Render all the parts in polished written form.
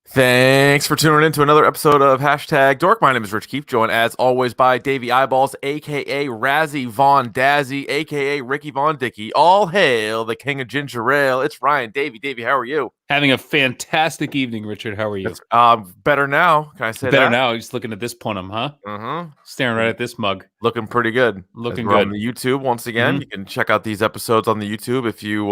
Thanks for tuning in to another episode of Hashtag Dork. My name is Rich Keefe, joined as always by Davey Eyeballs, aka Razzie Von Dazzy, aka Ricky Von Dickey. All hail the king of ginger ale. It's Ryan. Davey, how are you? Having a fantastic evening, Richard. How are you? It's better now. Can I say Better that? now. Just looking at this punum, huh? Mm-hmm. Staring right at this mug. Looking pretty good. Looking We're good. on the YouTube once again. You can check out these episodes on the YouTube if you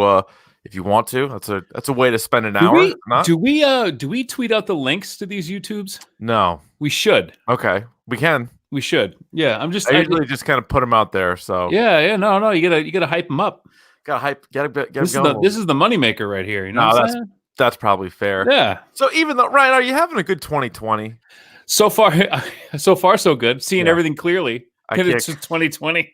want to. That's a way to spend an hour. Do we tweet out the links to these YouTubes? No. We should. Okay. We can. We should. Yeah. I usually just kind of put them out there. So yeah. No. You gotta hype them up. Gotta hype. Gotta get This going. This is the moneymaker right here. You know what I'm saying? That's probably fair. Yeah. So even though, Ryan, are you having a good 2020? So far, so good. Seeing everything clearly. It's 2020.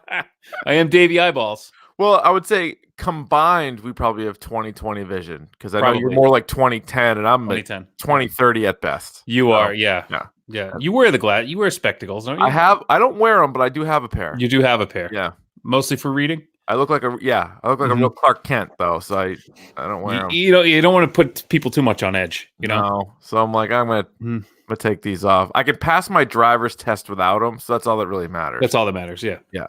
I am Davey Eyeballs. Well, I would say combined, we probably have 2020 vision because I know you're more like 2010, and I'm 2010, 2030 at best. You are, yeah. You wear you wear spectacles, don't you? I don't wear them, but I do have a pair. You do have a pair. Yeah. Mostly for reading. I look like a real Clark Kent though, so I don't wear them. You don't want to put people too much on edge, you know. No. So I'm like I'm gonna take these off. I can pass my driver's test without them, so that's all that really matters. That's all that matters. Yeah. Yeah.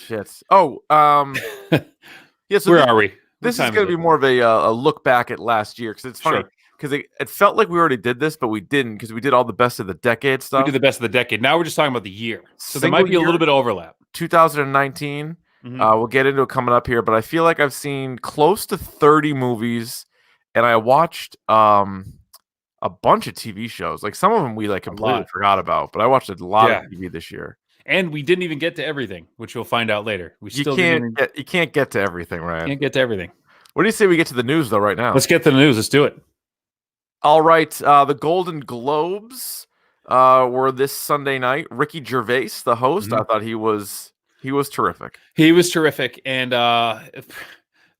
Shit. Oh. Yeah. So where are we? This is going to be more of a look back at last year because it's funny because it felt like we already did this, but we didn't because we did all the best of the decade stuff. We did the best of the decade. Now we're just talking about the year, so there might be a little bit of overlap. 2019. We'll get into it coming up here, but I feel like I've seen close to 30 movies, and I watched a bunch of TV shows. Like some of them we like completely forgot about, but I watched a lot of TV this year. And we didn't even get to everything, which we'll find out later. You can't get to everything, right? Can't get to everything. What do you say we get to the news though right now? Let's get to the news. Let's do it. All right. The Golden Globes were this Sunday night. Ricky Gervais, the host, I thought he was terrific. He was terrific and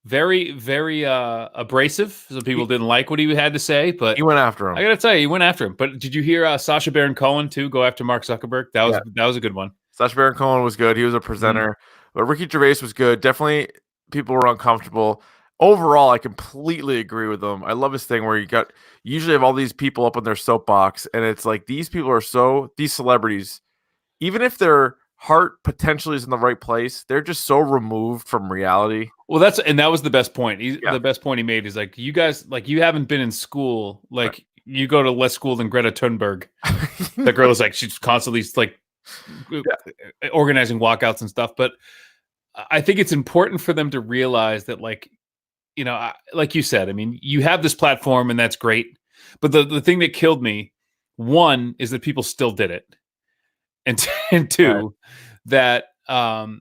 very, very abrasive. Some people didn't like what he had to say, but he went after him. I gotta tell you, he went after him. But did you hear Sacha Baron Cohen too go after Mark Zuckerberg? That was a good one. Sacha Baron Cohen was good. He was a presenter, but Ricky Gervais was good. Definitely, people were uncomfortable. Overall, I completely agree with him. I love his thing where you usually have all these people up on their soapbox, and it's like these people are these celebrities, even if their heart potentially is in the right place, they're just so removed from reality. Well, that was the best point. The best point he made is like, you guys, like you haven't been in school, like you go to less school than Greta Thunberg. The girl is like she's constantly like organizing walkouts and stuff. But I think it's important for them to realize that, like, you know, like you said, I mean, you have this platform and that's great. But the thing that killed me, one, is that people still did it. And two, that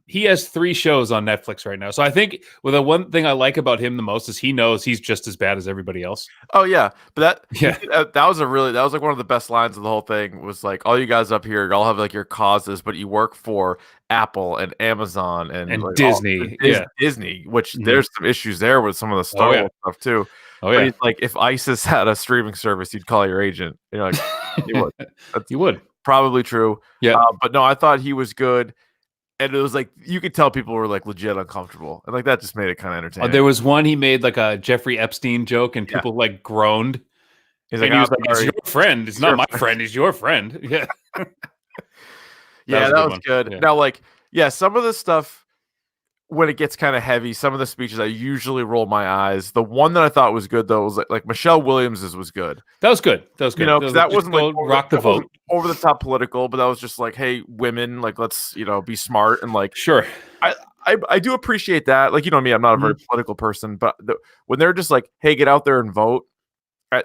he has 3 shows on Netflix right now. So I think the one thing I like about him the most is he knows he's just as bad as everybody else. Oh yeah, but that was like one of the best lines of the whole thing. Was like, all you guys up here, y'all have like your causes, but you work for Apple and Amazon and like Disney, Disney, which there's some issues there with some of the Star Wars stuff too. Oh yeah, but like if ISIS had a streaming service, you'd call your agent. You know, like, you would. Probably true. Yeah. But no, I thought he was good. And it was like, you could tell people were like legit uncomfortable. And like, that just made it kind of entertaining. There was one, he made like a Jeffrey Epstein joke and people like groaned. He's like, it's your friend. It's not my friend. It's your friend. Yeah. That was good. Yeah. Now, like, some of the stuff, when it gets kind of heavy, some of the speeches, I usually roll my eyes. The one that I thought was good, though, was like Michelle Williams's was good. That was good. You know, because that wasn't like rock the vote, over the top political, but that was just like, hey, women, like, let's, be smart and like, sure. I do appreciate that. Like, you know me, I'm not a very political person, but when they're just like, hey, get out there and vote,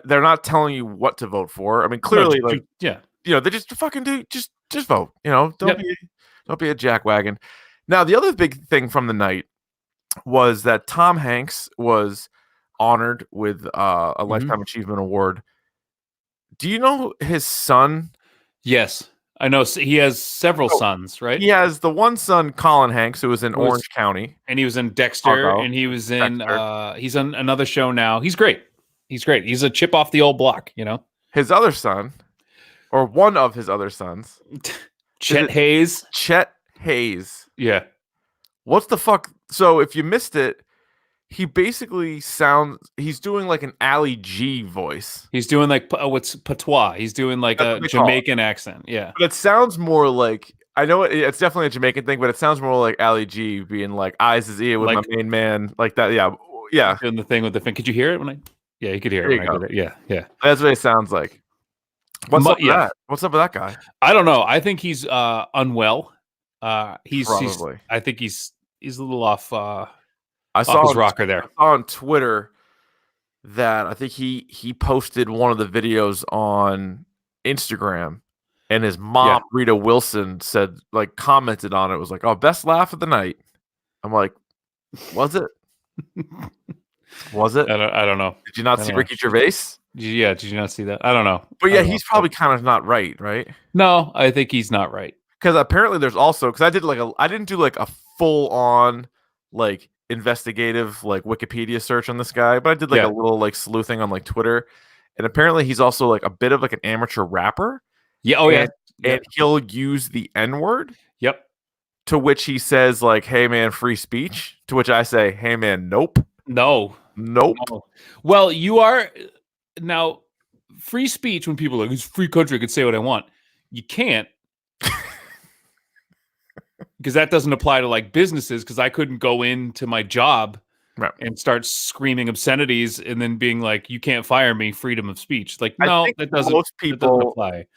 they're not telling you what to vote for. I mean, clearly, they just fucking just vote. You know, don't be a jackwagon. Now, the other big thing from the night was that Tom Hanks was honored with a Lifetime Achievement Award. Do you know his son? Yes, I know. He has several sons, right? He has the one son, Colin Hanks, who was in Orange County. And he was in Dexter, and he was in he's on another show now. He's great. He's great. He's a chip off the old block, you know? His other son, or one of his other sons. Chet Hayes. Chet Hayes. Yeah. What's the fuck? So if you missed it, he basically he's doing like an Ali G voice. He's doing like what's patois. He's doing like a Jamaican accent. Yeah, but it sounds more like, I know it's definitely a Jamaican thing, but it sounds more like Ali G being like eyes is ear with my main man, like that. Yeah, doing the thing with the fin. Could you hear it when I? Yeah, you could hear it when I did it. Yeah. That's what it sounds like. What's up with that? What's up with that guy? I don't know. I think he's unwell. He's Probably. I think he's a little off. I saw his rocker there. I saw on Twitter that I think he posted one of the videos on Instagram, and his mom, Rita Wilson, said, like, commented on it. It was like, "Oh, best laugh of the night." I'm like, was it? Was it? I don't know. Did you not see Ricky Gervais? Did you not see that? I don't know. But yeah, he's probably kind of not right? No, I think he's not right. Because apparently there's also, because I didn't do like a full on like investigative like Wikipedia search on this guy, but I did like a little like sleuthing on like Twitter, and apparently he's also like a bit of like an amateur rapper. Yeah. And he'll use the N-word. Yep. To which he says like, "Hey man, free speech." To which I say, "Hey man, nope." No. Well, you are now free speech when people are like, "It's a free country, I can say what I want." You can't. Because that doesn't apply to like businesses, because I couldn't go into my job and start screaming obscenities and then being like, "You can't fire me, freedom of speech." Like, no, that doesn't. Most people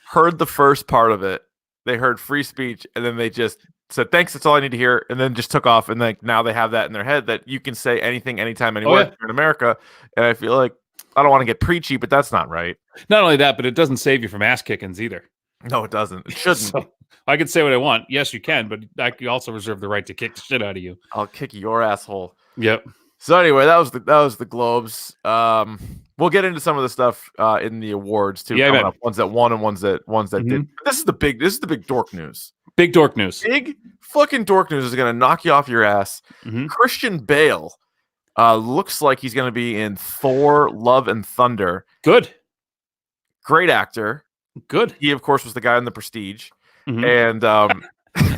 heard the first part of it. They heard free speech, and then they just said, "Thanks, that's all I need to hear," and then just took off. And like now they have that in their head that you can say anything, anytime, anywhere here in America. And I feel like, I don't want to get preachy, but that's not right. Not only that, but it doesn't save you from ass kickings either. No, it doesn't. It shouldn't. So, I can say what I want. Yes, you can, but I also reserve the right to kick the shit out of you. I'll kick your asshole. Yep. So anyway, that was the Globes. We'll get into some of the stuff in the awards too. Yeah, ones that won and ones that did. This is the big dork news. Big dork news. Big fucking dork news is gonna knock you off your ass. Christian Bale looks like he's gonna be in Thor: Love and Thunder. Good. Great actor. Good. He of course was the guy in The Prestige. And I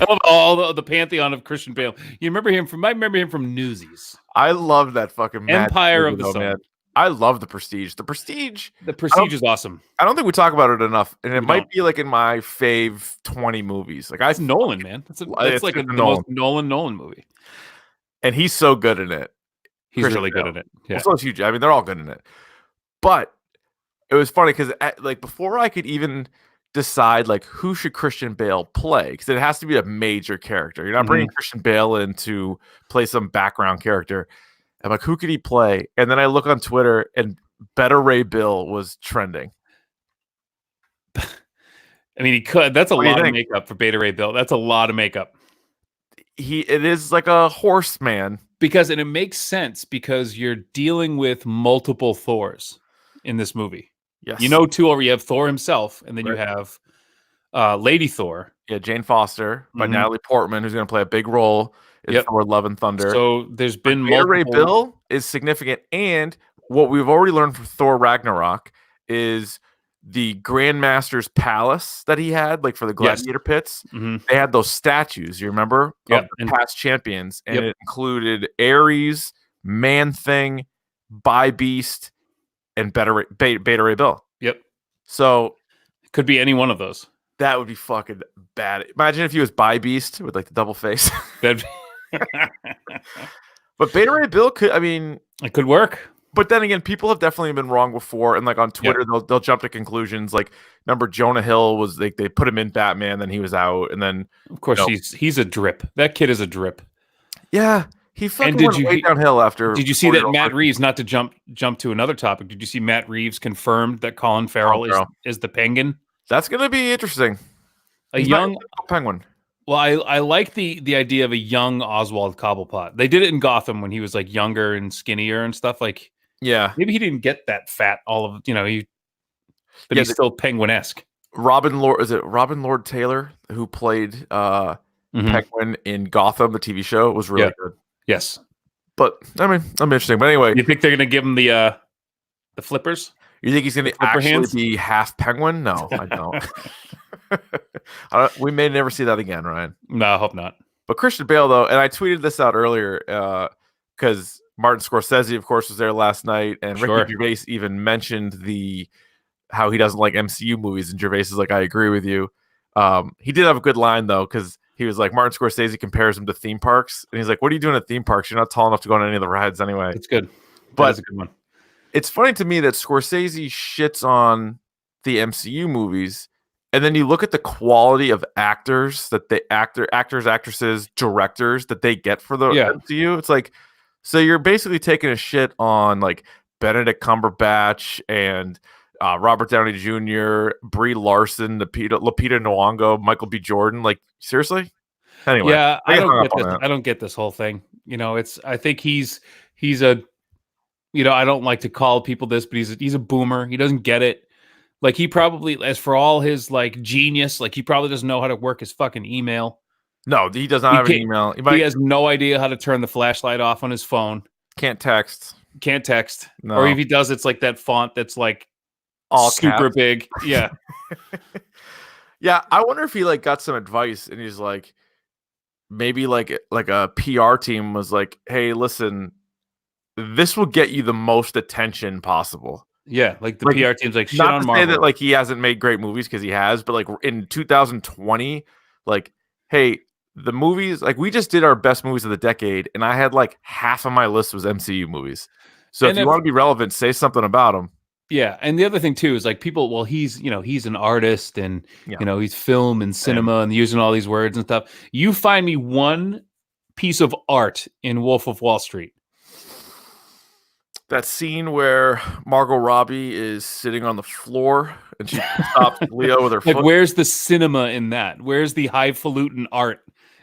love all the pantheon of Christian Bale. I remember him from Newsies. I love that fucking Empire of the Sun. Man. I love The Prestige. The Prestige is awesome. I don't think we talk about it enough, and it might be like in my fave 20 movies. Like it's Nolan, man. It's like the most Nolan movie, and he's so good in it. He's really good in it. Yeah, so huge. I mean, they're all good in it. But it was funny because like before I could even decide like who should Christian Bale play, because it has to be a major character. You're not bringing Christian Bale in to play some background character. I'm like, who could he play? And then I look on Twitter, and Better Ray Bill was trending. I mean, he could. That's a lot of makeup for Beta Ray Bill. That's a lot of makeup. It is like a horseman. And it makes sense because you're dealing with multiple Thors in this movie. Yes. You know, two over. You have Thor himself, and then you have Lady Thor. Yeah, Jane Foster by Natalie Portman, who's going to play a big role in Thor: Love and Thunder. So there's been Beta Ray Bill is significant, and what we've already learned from Thor Ragnarok is the Grandmaster's palace that he had, like for the gladiator pits. They had those statues. You remember of the past champions, and it included Ares, Man Thing, Bi Beast, and Beta Ray Bill. Yep. So could be any one of those. That would be fucking bad. Imagine if he was Bi Beast with like the double face. But Beta Ray Bill could. I mean, it could work. But then again, people have definitely been wrong before, and like on Twitter, they'll jump to conclusions. Like, remember Jonah Hill was like they put him in Batman, then he was out, and then of course he's a drip. That kid is a drip. Yeah. He fucking went way downhill after. Did you see that Matt Reeves? Not to jump to another topic. Did you see Matt Reeves confirmed that Colin Farrell is the Penguin? That's gonna be interesting. He's young Penguin. Well, I like the idea of a young Oswald Cobblepot. They did it in Gotham when he was like younger and skinnier and stuff. Like, yeah, maybe he didn't get that fat. But he's still Penguin-esque. Robin Lord Taylor, who played Penguin in Gotham, the TV show, was really good. Yes, but I mean, I'm interesting. But anyway, you think they're gonna give him the flippers? You think he's gonna actually be half Penguin? No, I don't. We may never see that again, Ryan. No, I hope not. But Christian Bale, though, and I tweeted this out earlier. because Martin Scorsese, of course, was there last night, and Ricky Gervais even mentioned how he doesn't like MCU movies, and Gervais is like, I agree with you. He did have a good line though, because he was like, Martin Scorsese compares him to theme parks, and he's like, what are you doing at theme parks? You're not tall enough to go on any of the rides anyway. It's good. But that's a good one. It's funny to me that Scorsese shits on the MCU movies, and then you look at the quality of actors that actors, actresses, directors that they get for the MCU. It's like, so you're basically taking a shit on like Benedict Cumberbatch and Robert Downey Jr., Brie Larson, Lupita Nyong'o, Michael B. Jordan. Like, seriously? Anyway, yeah, I don't get this. I don't get this whole thing. You know, I think he's a, you know, I don't like to call people this, but he's a boomer. He doesn't get it. Like, he probably, as for all his like genius, like, he probably doesn't know how to work his fucking email. No, he does not have an email. He has no idea how to turn the flashlight off on his phone. Can't text. No. Or if he does, it's like that font that's like all super caps. big. Yeah. Yeah, I wonder if he like got some advice and he's like, maybe like a PR team was like, hey, listen, this will get you the most attention possible. Yeah, like the PR team's like, shit not on to Marvel. say that like he hasn't made great movies, because he has, but like in 2020, like, hey, the movies, like, we just did our best movies of the decade, and I had like half of my list was MCU movies. So if you want to be relevant, say something about them. Yeah, and the other thing too is like people. Well, he's an artist, and he's film and cinema and using all these words and stuff. You find me one piece of art in Wolf of Wall Street. That scene where Margot Robbie is sitting on the floor and she stops Leo with her foot. Like, where's the cinema in that? Where's the highfalutin art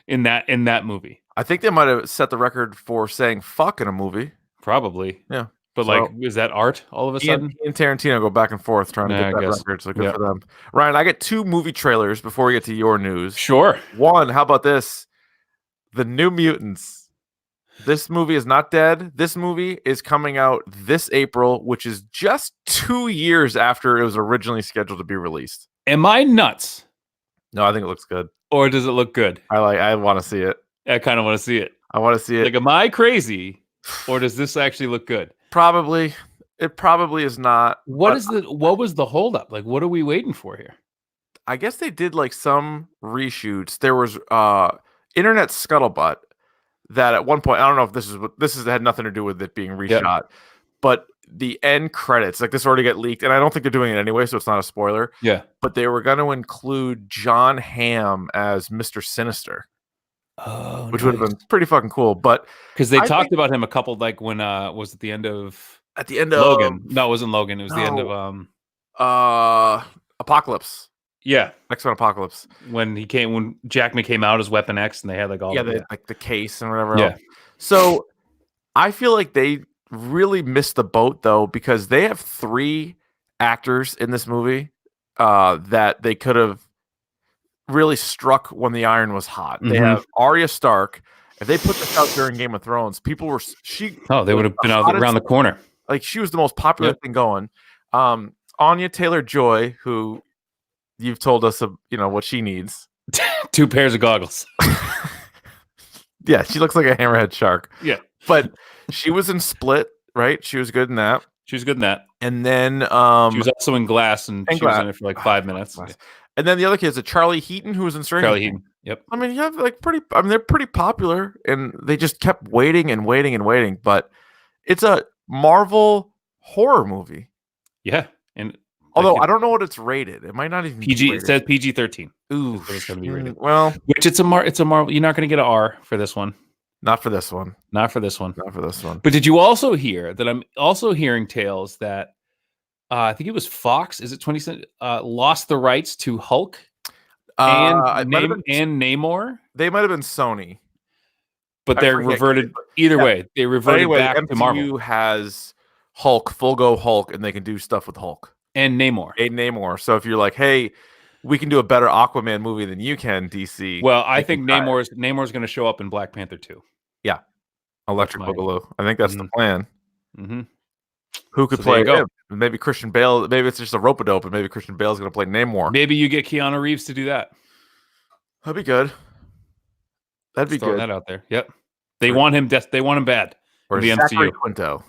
in that movie? I think they might have set the record for saying fuck in a movie. Probably. Yeah. But like, is that art all of a sudden? And Tarantino go back and forth trying to get that record, so good for them. Ryan, I get 2 movie trailers before we get to your news. Sure. One, how about this? The New Mutants. This movie is not dead. This movie is coming out this April, which is just 2 years after it was originally scheduled to be released. Am I nuts? No, I think it looks good. Or does it look good? I want to see it. I kind of want to see it. I want to see it. Like, am I crazy? Or does this actually look good? Probably. It probably is not. What was the holdup? Like, what are we waiting for here? I guess they did like some reshoots. There was internet scuttlebutt that at one point, I don't know if this had nothing to do with it being reshot, but the end credits, like, this already got leaked, and I don't think they're doing it anyway, so it's not a spoiler. Yeah. But they were going to include John Hamm as Mr. Sinister. Oh, which would have been pretty fucking cool. But because they talked about him a couple, like, when was it the end of Logan? No, it wasn't Logan. It was the end of Apocalypse. Yeah, X-Men Apocalypse. When Jackman came out as Weapon X, and they had like all like the case and whatever. Yeah. So I feel like they really missed the boat though, because they have 3 actors in this movie that they could have really struck when the iron was hot. They have Arya Stark. If they put this out during Game of Thrones, people were they would have been out around the corner. Like, she was the most popular thing going. Anya Taylor-Joy, who you've told us what she needs. 2 pairs of goggles. Yeah, she looks like a hammerhead shark. Yeah. But she was in Split, right? She was good in that. And then she was also in Glass, and she was in it for like 5 minutes. Yeah. And then the other kid is Charlie Heaton, who was in Stranger Things. Heaton. Yep. I mean, you have they're pretty popular, and they just kept waiting and waiting and waiting. But it's a Marvel horror movie. Yeah. And although I don't know what it's rated. It might not even PG. It says PG-13. Ooh, it's going to be rated. Well, which it's a Marvel. You're not going to get an R for this one. Not for this one. Not for this one. Not for this one. But did you also hear that? I'm also hearing tales that I think it was Fox. Is it 20 lost the rights to Hulk and Namor? They might have been Sony, but they're reverted. Either way, they reverted back to Marvel. MCU has Hulk, full go Hulk, and they can do stuff with Hulk and Namor. So if you're like, hey, we can do a better Aquaman movie than you can, DC. Well, I think Namor's going to show up in Black Panther 2. Yeah, Electric Boogaloo. I think that's the plan. Mm-hmm. Who could play him? Maybe Christian Bale. Maybe it's just a rope-a-dope, and maybe Christian Bale's going to play Namor. Maybe you get Keanu Reeves to do that. That'd be good. That'd be good. That out there. Yep. They want him. They want him bad. Or the Zachary MCU. Quinto.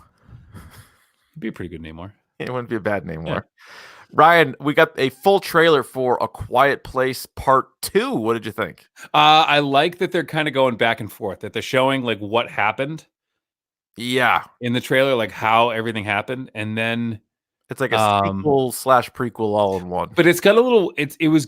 It'd be a pretty good name more. It wouldn't be a bad name more. Ryan, we got a full trailer for A Quiet Place Part 2. What did you think? I like that they're kind of going back and forth, that they're showing like what happened. Yeah. In the trailer, like how everything happened. And then it's like a sequel / prequel all in one. But it's got a little, it was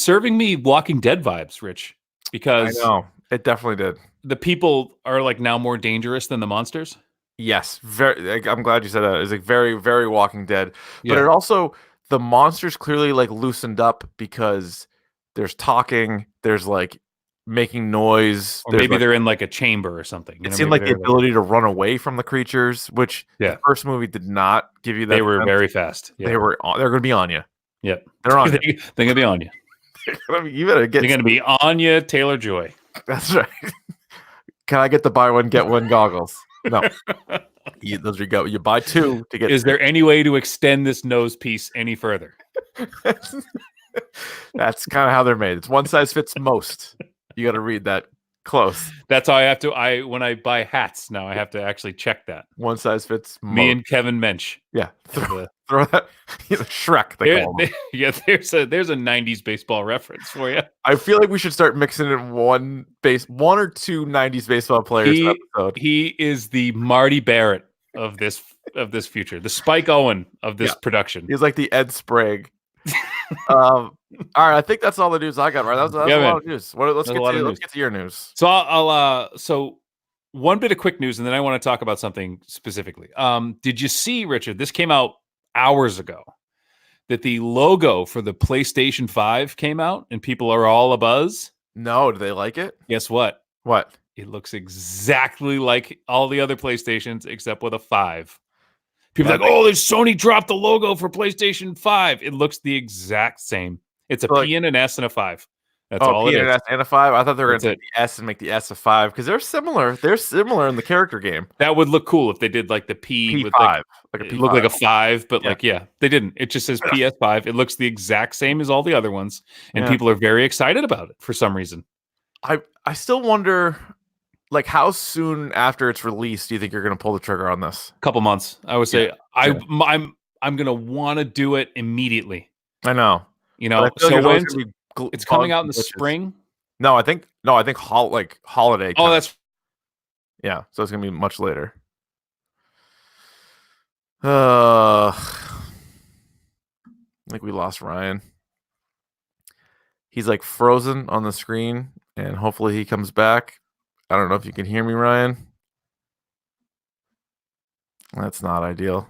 serving me Walking Dead vibes, Rich. Because I know. It definitely did. The people are like now more dangerous than the monsters. Yes, I'm glad you said that. It's like very, very Walking Dead, but it also the monsters clearly like loosened up because there's talking, there's like making noise, or maybe they're in like a chamber or something. It seemed like the ability to run away from the creatures, which the first movie did not give you that. They were very fast. Yeah. They're going to be on you. Yep, they're on. They're going to be on you. You better get. They're going to be on you, Taylor-Joy. That's right. Can I get the buy one get one goggles? No, those you go. You buy two to get. Is there any way to extend this nose piece any further? That's kind of how they're made. It's one size fits most. You got to read that close. That's how I have to. When I buy hats now, I have to actually check that. One size fits most. Me and Kevin Mensch. Yeah, throw that. Shrek. There's a '90s baseball reference for you. I feel like we should start mixing in one or two '90s baseball players. Episode. He is the Marty Barrett of this future, the Spike Owen of this production. He's like the Ed Sprague. All right, I think that's all the news I got. Right, that's a lot of news. Let's get to your news. So I'll one bit of quick news, and then I want to talk about something specifically. Did you see, Richard? This came out hours ago. That the logo for the PlayStation 5 came out, and people are all abuzz. No, do they like it? Guess what? What? It looks exactly like all the other PlayStations, except with a 5. People are like, oh, Sony dropped the logo for PlayStation 5. It looks the exact same. It's a P and an S and a 5. That's all it is. P and an S and a 5? I thought they were going to take the S and make the S a 5 because they're similar. They're similar in the character game. That would look cool if they did like the P with like a P5. It looked like a 5, but they didn't. It just says PS5. It looks the exact same as all the other ones, and people are very excited about it for some reason. I still wonder, like, how soon after it's released do you think you're going to pull the trigger on this? A couple months, I would say. I'm going to want to do it immediately. I know. So when it's coming out in the spring? No, I think holiday. Oh, that's so it's gonna be much later. I think we lost Ryan. He's like frozen on the screen, and hopefully he comes back. I don't know if you can hear me, Ryan. That's not ideal.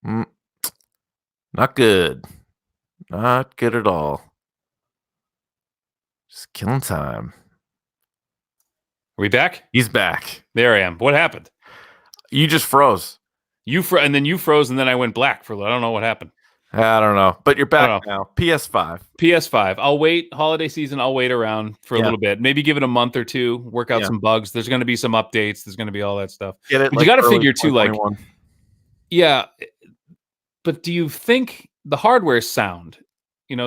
Not good. Not good at all. Just killing time. Are we back? He's back. There I am. What happened? You just froze. And then you froze, and then I went black for. I don't know what happened. I don't know, but you're back now. PS5. PS5. I'll wait. Holiday season. I'll wait around for a little bit. Maybe give it a month or two. Work out some bugs. There's going to be some updates. There's going to be all that stuff. But you got to figure too, like, But do you think the hardware sound?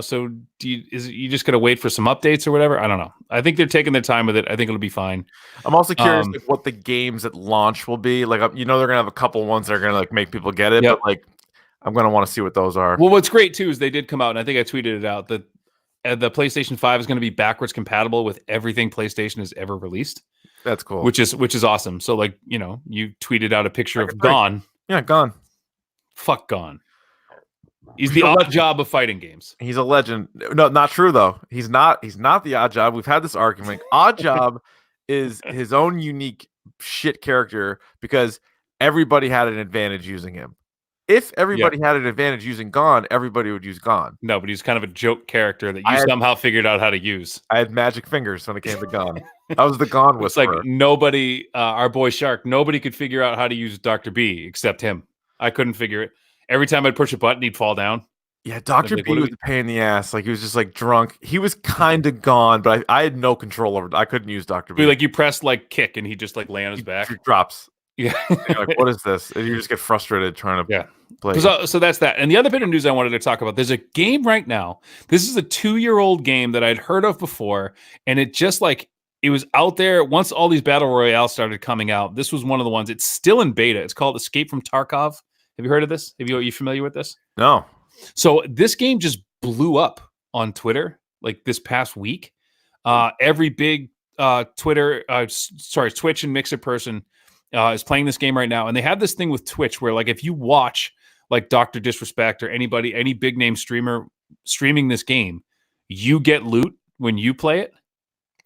So you just gotta wait for some updates or whatever? I don't know. I think they're taking their time with it. I think it'll be fine. I'm also curious what the games at launch will be. Like, they're gonna have a couple ones that are gonna like make people get it, but like, I'm gonna want to see what those are. Well, what's great too is they did come out, and I think I tweeted it out that the PlayStation 5 is going to be backwards compatible with everything PlayStation has ever released. That's cool. Which is awesome. So like, you tweeted out a picture of Gone. Yeah, Gone. Fuck Gone. He's the odd job of fighting games. He's a legend. No, not true though. He's not the odd job. We've had this argument. Odd job is his own unique shit character because everybody had an advantage using him. If everybody had an advantage using Gone, everybody would use Gone. No, but he's kind of a joke character that you somehow figured out how to use. I had magic fingers when it came to Gone. I was the Gone whisperer. It's like nobody, our boy Shark, nobody could figure out how to use Dr. B except him. I couldn't figure it. Every time I'd push a button, he'd fall down. Yeah, Dr. B was a pain in the ass. Like, he was just like drunk. He was kind of gone, but I had no control over it. I couldn't use Dr. B. Like, you press like kick and he just like lay on his back. He drops. Yeah. Like, what is this? And you just get frustrated trying to play. So that's that. And the other bit of news I wanted to talk about, there's a game right now. This is a 2-year-old game that I'd heard of before. And it just like, it was out there once all these battle royale started coming out. This was one of the ones. It's still in beta. It's called Escape from Tarkov. Have you heard of this? Are you familiar with this? No. So this game just blew up on Twitter like this past week. Every big Twitch and Mixer person is playing this game right now, and they have this thing with Twitch where like if you watch like Dr. Disrespect or any big name streamer streaming this game, you get loot when you play it.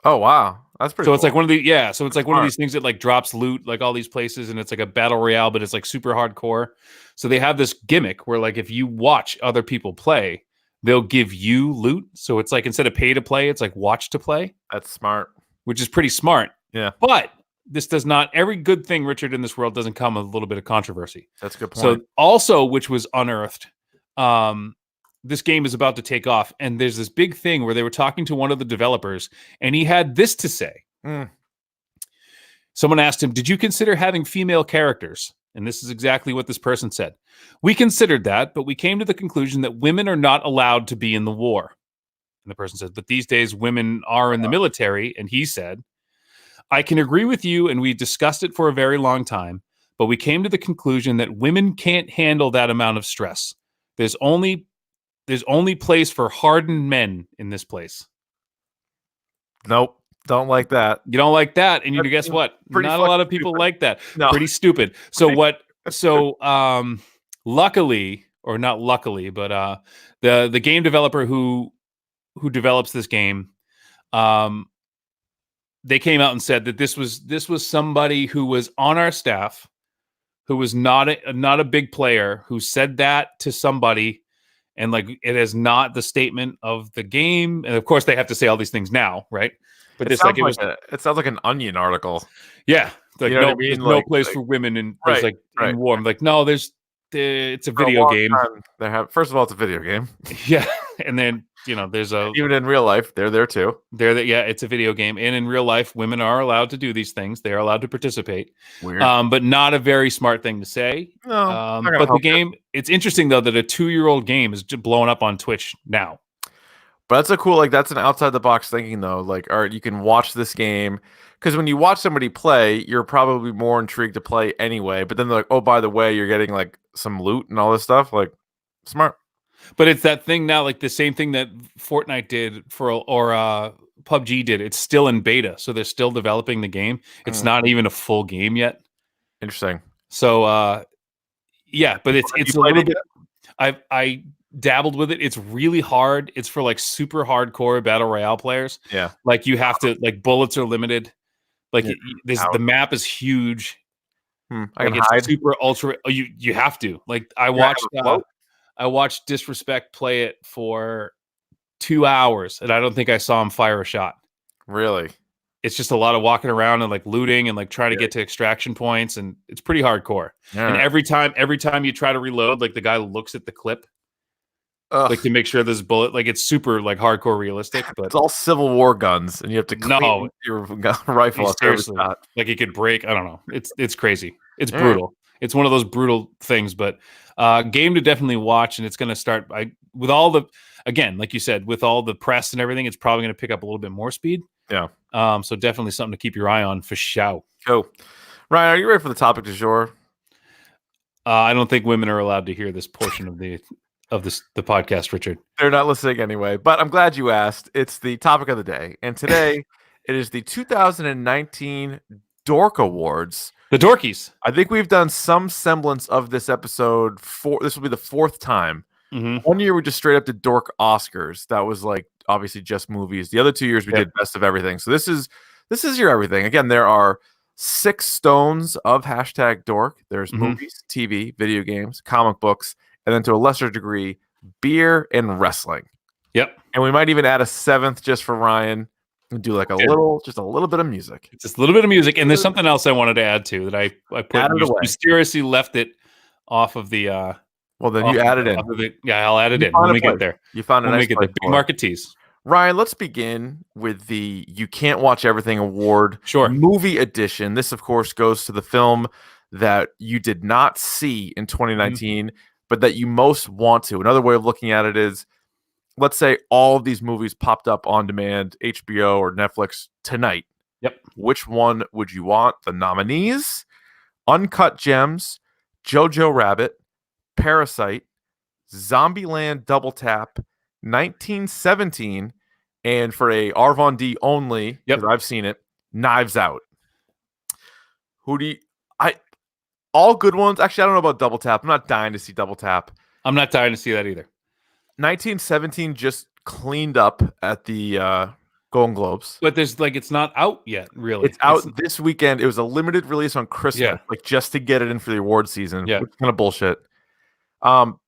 Oh wow, that's pretty. So it's like one of the So it's like one of these things that like drops loot like all these places, and it's like a battle royale, but it's like super hardcore. So they have this gimmick where like if you watch other people play, they'll give you loot. So it's like instead of pay to play, it's like watch to play. That's smart. Which is pretty smart. Yeah. But this does not. Every good thing, Richard, in this world doesn't come with a little bit of controversy. That's a good point. So also, which was unearthed. This game is about to take off, and there's this big thing where they were talking to one of the developers, and he had this to say. Someone asked him, "Did you consider having female characters?" And this is exactly what this person said. "We considered that, but we came to the conclusion that women are not allowed to be in the war." And the person said, "But these days women are in the military." And he said, "I can agree with you, and we discussed it for a very long time, but we came to the conclusion that women can't handle that amount of stress. There's only place for hardened men in this place." Nope. Don't like that. You don't like that. And you guess what? Not a lot of people like that. No. Pretty stupid. So luckily, or not luckily, but the game developer who develops this game, they came out and said that this was somebody who was on our staff, who was not a big player, who said that to somebody. And like, it is not the statement of the game. And of course they have to say all these things now. Right. But it sounds like an Onion article. Yeah. Like, there's no place for women in war. I'm like, no, it's a video game. First of all, it's a video game. Yeah. And then, there's even in real life, they're there too. It's a video game. And in real life, women are allowed to do these things. They are allowed to participate. Weird. But not a very smart thing to say. No. But the game, it's interesting though that a 2-year-old game is just blowing up on Twitch now. But that's a cool, that's an outside the box thinking though. Like, all right, you can watch this game because when you watch somebody play, you're probably more intrigued to play anyway. But then they're like, oh, by the way, you're getting like some loot and all this stuff. Like, smart. But it's that thing now, like the same thing that Fortnite did or PUBG did. It's still in beta, so they're still developing the game. It's not even a full game yet. Interesting. So, but it's a little bit. I dabbled with it. It's really hard. It's for like super hardcore battle royale players. Yeah, like you have to bullets are limited. Like the map is huge. I can hide. It's super ultra. You have to. Like I watched Disrespect play it for 2 hours, and I don't think I saw him fire a shot. Really? It's just a lot of walking around and like looting and like trying to get to extraction points, and it's pretty hardcore. Yeah. And every time you try to reload, like the guy looks at the clip. Like to make sure this bullet, like it's super like hardcore realistic, but it's all Civil War guns, and you have to clean your rifle. Seriously, like it could break. I don't know. It's crazy. It's brutal. It's one of those brutal things, but game to definitely watch, and it's going to start with all the like you said, with all the press and everything. It's probably going to pick up a little bit more speed. Yeah. So definitely something to keep your eye on for sure. Go, Ryan. Are you ready for the topic du jour? I don't think women are allowed to hear this portion of the podcast, Richard. They're not listening anyway, but I'm glad you asked. It's the topic of the day, and today it is the 2019 DORK Awards. The Dorkies. I think we've done some semblance of this episode. This will be the 4th time. Mm-hmm. One year we just straight up did DORK Oscars. That was like obviously just movies. The other 2 years we did best of everything. So this is your everything. Again, there are 6 stones of #DORK. There's movies, TV, video games, comic books, and then to a lesser degree, beer and wrestling. Yep. And we might even add a 7th just for Ryan and do like a little bit of music. Just a little bit of music. And there's something else I wanted to add to that I put mysteriously left it off of the well, then you add it in. I'll add it in when we get there. You found a nice place. Big market tease. Ryan, let's begin with the You Can't Watch Everything Award. Sure. Movie edition. This, of course, goes to the film that you did not see in 2019, but that you most want to. Another way of looking at it is, let's say all of these movies popped up on demand, HBO or Netflix tonight, Yep. Which one would you want? The nominees: Uncut Gems, Jojo Rabbit, Parasite, Zombieland Double Tap, 1917, and for a Arvon D only, because I've seen it, Knives Out. Who do you... all good ones. Actually, I don't know about Double Tap. I'm not dying to see Double Tap. I'm not dying to see that either. 1917 just cleaned up at the Golden Globes. But there's it's not out yet, really. It's out this weekend. It was a limited release on Christmas, just to get it in for the award season. Yeah. Which is kind of bullshit.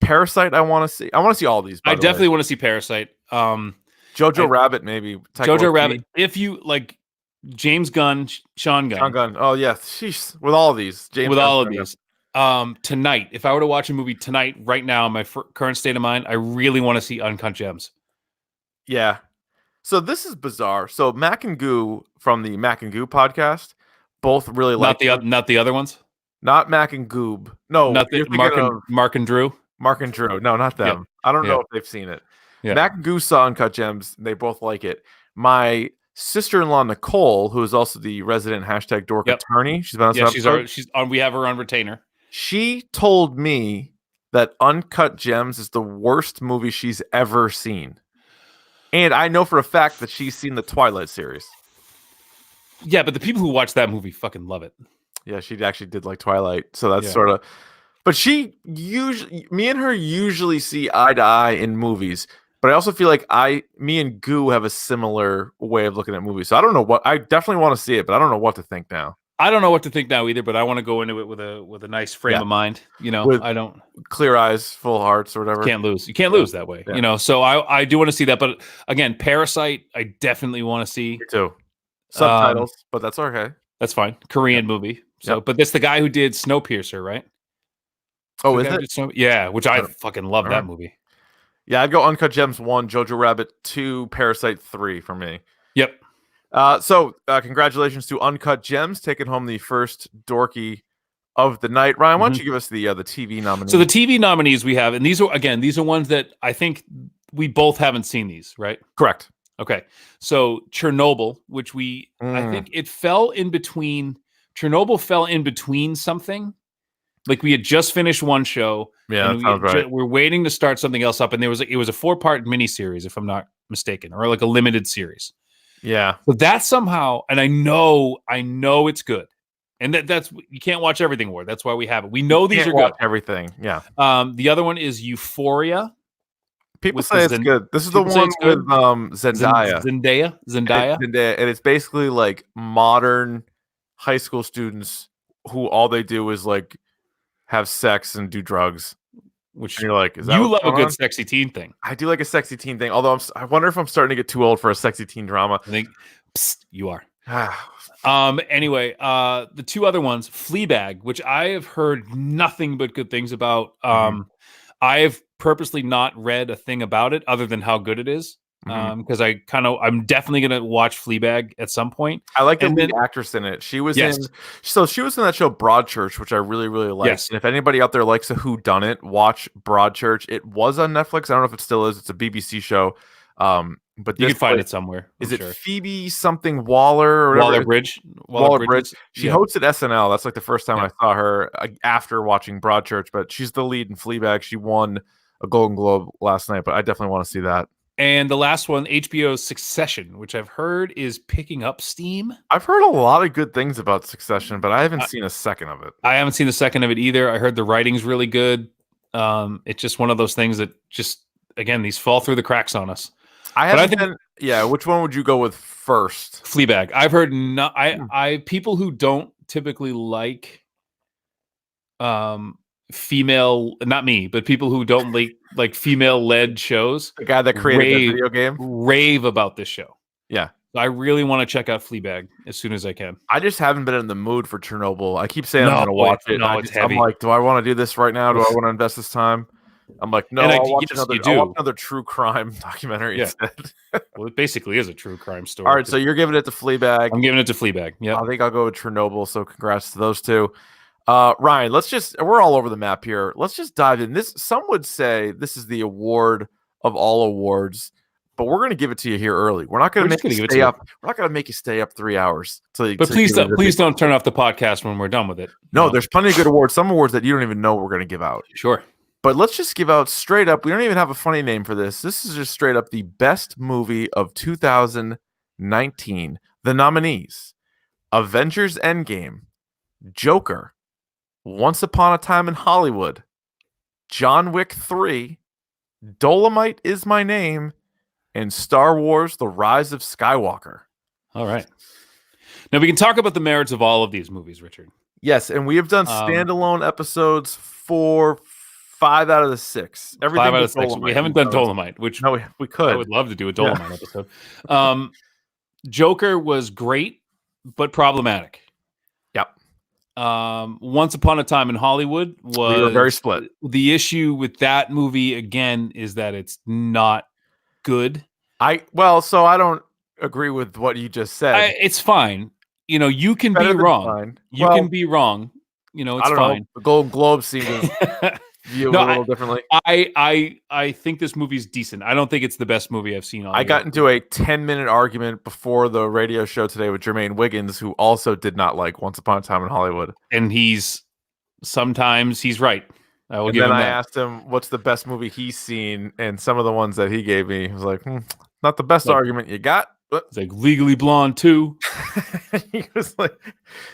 Parasite, I want to see. I want to see all these. I definitely want to see Parasite. Jojo Rabbit, maybe. Jojo Rabbit. If you like James Gunn, Sean Gunn. Oh yeah, sheesh. With all of these, these. Tonight, if I were to watch a movie tonight, right now, in my current state of mind, I really want to see Uncut Gems. Yeah. So this is bizarre. So Mac and Goo from the Mac and Goo podcast both really like not the other ones. Not Mac and Goob. No, not the, Mark and Drew. Mark and Drew. No, not them. Yep. I don't know if they've seen it. Yeah. Mac and Goo saw Uncut Gems. They both like it. My sister-in-law Nicole, who is also the resident #dork attorney. She's been on. She's on. We have her on retainer. She told me that Uncut Gems is the worst movie she's ever seen, and I know for a fact that she's seen the Twilight series. Yeah, but the people who watch that movie fucking love it. Yeah, she actually did like Twilight, so that's sort of. But me and her usually see eye to eye in movies. But I also feel like me and Goo have a similar way of looking at movies. So I don't know what I definitely want to see it, but I don't know what to think now. I don't know what to think now either, but I want to go into it with a nice frame of mind. I don't clear eyes, full hearts, or whatever. Can't lose. You can't lose that way. Yeah. So I do want to see that. But again, Parasite, I definitely want to see. Me too. Subtitles, but that's okay. That's fine. Korean movie. So, but that's the guy who did Snowpiercer, right? Oh, is it? Yeah, which I fucking love that movie. Yeah, I'd go Uncut Gems 1, Jojo Rabbit 2, Parasite 3 for me. Yep. So congratulations to Uncut Gems taking home the first Dorky of the night. Ryan, why don't you give us the TV nominees? So the TV nominees we have, and these are ones that I think we both haven't seen these, right? Correct. Okay. So Chernobyl, which I think it fell in between. Chernobyl fell in between something. Like we had just finished one show. Yeah, that sounds right. We're waiting to start something else up, and it was a 4-part miniseries, if I'm not mistaken, or like a limited series. Yeah. But that somehow, and I know it's good, and that's you can't watch everything. That's why we have it. We know these are good. Everything. Yeah. The other one is Euphoria. People say it's good. This is the one with Zendaya. Zendaya, and it's basically like modern high school students who all they do is like have sex and do drugs. Which you're like, is that you love a good sexy teen thing? I do like a sexy teen thing. Although I wonder if I'm starting to get too old for a sexy teen drama. I think you are. Anyway, the two other ones, Fleabag, which I have heard nothing but good things about. I have purposely not read a thing about it other than how good it is. Because I'm definitely gonna watch Fleabag at some point. I like the lead actress in it. She was in that show Broadchurch, which I really, really like. Yes. And if anybody out there likes a whodunit, watch Broadchurch. It was on Netflix. I don't know if it still is. It's a BBC show. But you can find it somewhere. Is it Phoebe something Waller or Waller Bridge? Waller Bridge. She hosted SNL. That's like the first time I saw her after watching Broadchurch. But she's the lead in Fleabag. She won a Golden Globe last night. But I definitely want to see that. And the last one, HBO's Succession, which I've heard is picking up steam. I've heard a lot of good things about Succession, but I haven't seen a second of it. I haven't seen the second of it either. I heard the writing's really good. It's just one of those things that just, again, these fall through the cracks on us. Which one would you go with first? Fleabag. I've heard people who don't typically like female, not me, but people who don't like female-led shows. The guy that created the video game rave about this show. Yeah. I really want to check out Fleabag as soon as I can. I just haven't been in the mood for Chernobyl. I keep saying I'm going to watch it. No, it's heavy. I'm like, do I want to do this right now? Do I want to invest this time? I'm like, no, I'll watch another true crime documentary instead. Well, it basically is a true crime story. All right, so you're giving it to Fleabag. I'm giving it to Fleabag. Yeah, I think I'll go with Chernobyl. So congrats to those two. Ryan, we're all over the map here. Let's just dive in. Some would say this is the award of all awards but we're going to give it to you here early. We're not going to make you stay up. We're not going to make you stay up 3 hours. But please don't turn off the podcast when we're done with it. No, there's plenty of good awards. Some awards that you don't even know we're going to give out. Sure. But let's just give out straight up. We don't even have a funny name for this. This is just straight up the best movie of 2019. The nominees: Avengers Endgame, Joker, Once Upon a Time in Hollywood, John Wick 3, Dolomite Is My Name, and Star Wars: The Rise of Skywalker. All right. Now we can talk about the merits of all of these movies, Richard. Yes, and we have done standalone episodes for 5 out of the 6. Everything 5 out of 6. We haven't done Dolomite, which we could. I would love to do a Dolomite episode. Joker was great, but problematic. Yep. Once Upon a Time in Hollywood was we were very split. The issue with that movie again is that it's not good. So I don't agree with what you just said. It's fine. You can be wrong. You can be wrong. It's fine. The Golden Globes seem to view it a little differently. I think this movie's decent. I don't think it's the best movie I've seen all year. Got into a 10-minute argument before the radio show today with Jermaine Wiggins, who also did not like Once Upon a Time in Hollywood. And sometimes he's right. I will give him that. I asked him what's the best movie he's seen, and some of the ones that he gave me, he was like, not the best argument you got. It's like Legally Blonde 2. He was like,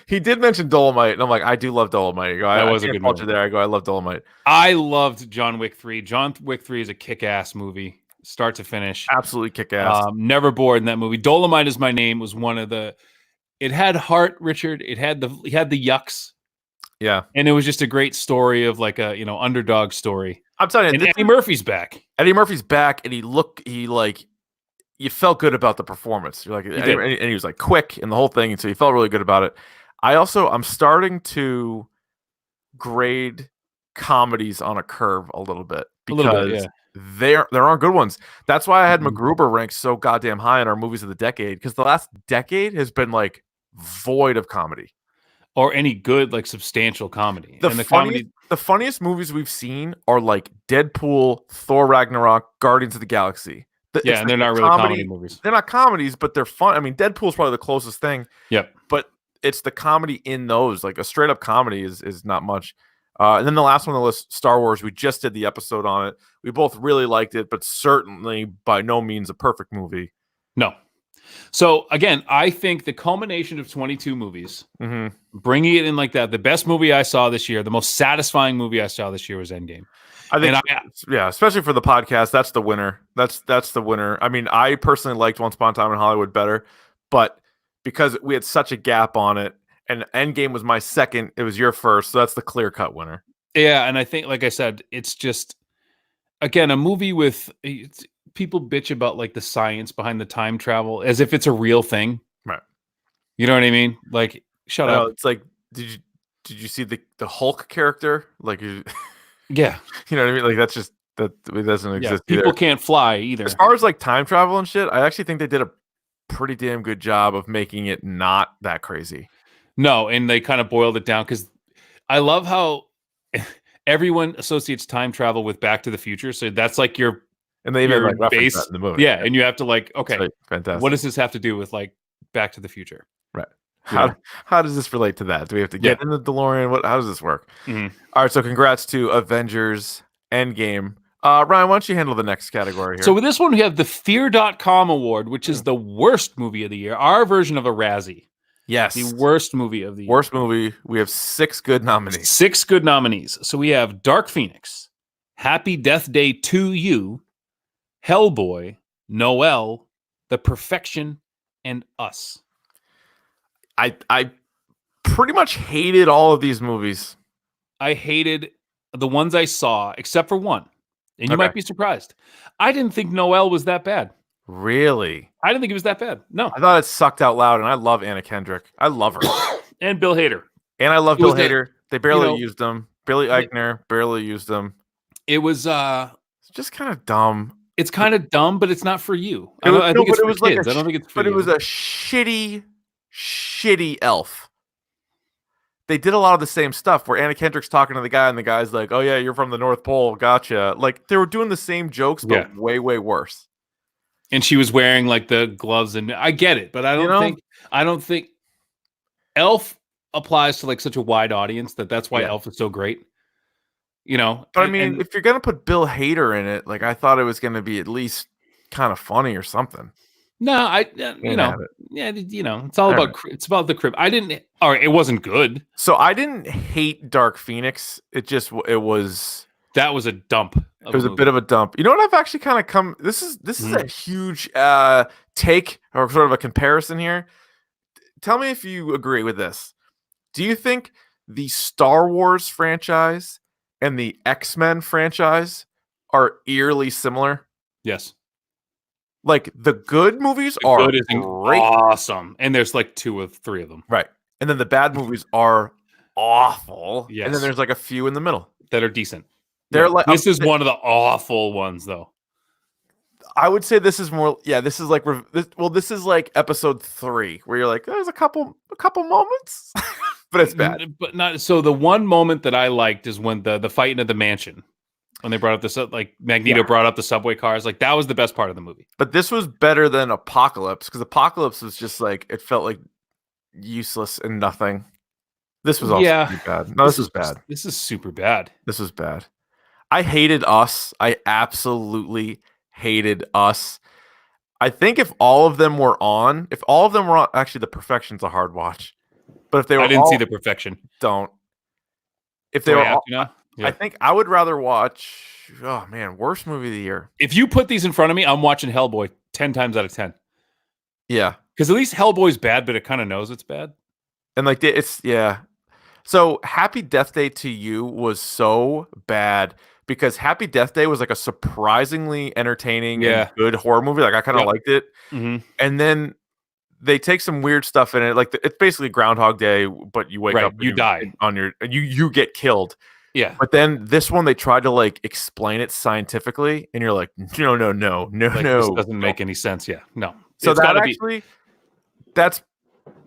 he did mention Dolomite, and I'm like, I do love Dolomite. That was a good movie. There, I love Dolomite. I loved John Wick 3. John Wick 3 is a kick-ass movie, start to finish. Absolutely kick-ass. Never bored in that movie. Dolomite Is My Name was one of the. It had heart, Richard. It had the yucks. Yeah, and it was just a great story of like a underdog story. I'm telling you, and Eddie Murphy's back. Eddie Murphy's back, and you felt good about the performance. You're like, and he was like quick and the whole thing, and so you felt really good about it. I'm starting to grade comedies on a curve a little bit because there aren't good ones. That's why I had MacGruber ranked so goddamn high in our movies of the decade, because the last decade has been like void of comedy or any good like substantial comedy. The funniest movies we've seen are like Deadpool, Thor Ragnarok, Guardians of the Galaxy. And they're not really comedy movies. They're not comedies, but they're fun. I mean, Deadpool's probably the closest thing. Yep. But it's the comedy in those. Like a straight up comedy is not much. And then the last one on the list, Star Wars. We just did the episode on it. We both really liked it, but certainly by no means a perfect movie. No. So again, I think the culmination of 22 movies, bringing it in like that, the best movie I saw this year, the most satisfying movie I saw this year was Endgame. I think, especially for the podcast, that's the winner. That's the winner. I mean, I personally liked Once Upon a Time in Hollywood better, but because we had such a gap on it, and Endgame was my second, it was your first, so that's the clear-cut winner. Yeah, and I think, like I said, it's just, again, a movie with people bitch about like the science behind the time travel as if it's a real thing. Right. You know what I mean? Like, shut up. It's like, did you see the Hulk character? Like, yeah, you know what I mean? Like that doesn't exist. People can't fly either. As far as like time travel and shit, I actually think they did a pretty damn good job of making it not that crazy. No, and they kind of boiled it down because I love how everyone associates time travel with Back to the Future. So that's like your they even like reference that in the movie. Yeah, and you have to like, okay, fantastic. What does this have to do with like Back to the Future? Right. How does this relate to that? Do we have to get in the DeLorean? How does this work? All right, so congrats to Avengers Endgame. Ryan, why don't you handle the next category here? So with this one, we have the Fear.com Award, which is the worst movie of the year. Our version of a Razzie. Yes. The worst movie of the year. Worst movie. We have 6 good nominees. 6 good nominees. So we have Dark Phoenix, Happy Death Day 2 You, Hellboy, Noelle, The Perfection, and Us. I pretty much hated all of these movies. I hated the ones I saw, except for one. And you might be surprised. I didn't think Noelle was that bad. Really? I didn't think it was that bad. No. I thought it sucked out loud, and I love Anna Kendrick. I love her. And Bill Hader. And I love Bill Hader. They barely used him. Billy Eichner barely used him. It was just kind of dumb. It's kind of dumb, but it's not for you. I think it's for kids. I don't think it's for you. But it was a shitty Elf. They did a lot of the same stuff where Anna Kendrick's talking to the guy and the guy's like, oh yeah, you're from the North Pole. Gotcha. Like they were doing the same jokes, but way, way worse. And she was wearing like the gloves, and I get it, but I don't think Elf applies to like such a wide audience that's why Elf is so great. But I mean, if you're gonna put Bill Hader in it, like I thought it was gonna be at least kind of funny or something. No, it's all about it's about the crib. All right, it wasn't good. So I didn't hate Dark Phoenix. It was that was a dump. It was a bit of a dump. You know what? I've actually kind of come. This is a huge take or sort of a comparison here. Tell me if you agree with this. Do you think the Star Wars franchise and the X-Men franchise are eerily similar? Yes. Like the good movies are great. Awesome. And there's like 2 or 3 of them. Right. And then the bad movies are awful. Yes. And then there's like a few in the middle that are decent. This is one of the awful ones though. I would say this is more this is like episode 3 where you're like there's a couple moments. But it's bad. But not so. The one moment that I liked is when the fighting at the mansion, when they brought up Magneto brought up the subway cars. Like that was the best part of the movie. But this was better than Apocalypse because Apocalypse was just like it felt like useless and nothing. This was also pretty bad. No, this was bad. This is super bad. This was bad. I hated Us. I absolutely hated Us. I think if all of them were on, actually, The Perfection's a hard watch. But if they were, I didn't see The Perfection. Don't. If they were, I think I would rather watch. Oh man, worst movie of the year. If you put these in front of me, I'm watching Hellboy 10 times out of 10. Yeah, because at least Hellboy's bad, but it kind of knows it's bad. And like it's So Happy Death Day to You was so bad because Happy Death Day was like a surprisingly entertaining and good horror movie. Like I kind of liked it, and then they take some weird stuff in it. Like it's basically Groundhog Day, but you wake up, you die on you get killed. Yeah. But then this one, they tried to like explain it scientifically, and you're like, no. This doesn't make any sense. Yeah, no. So that's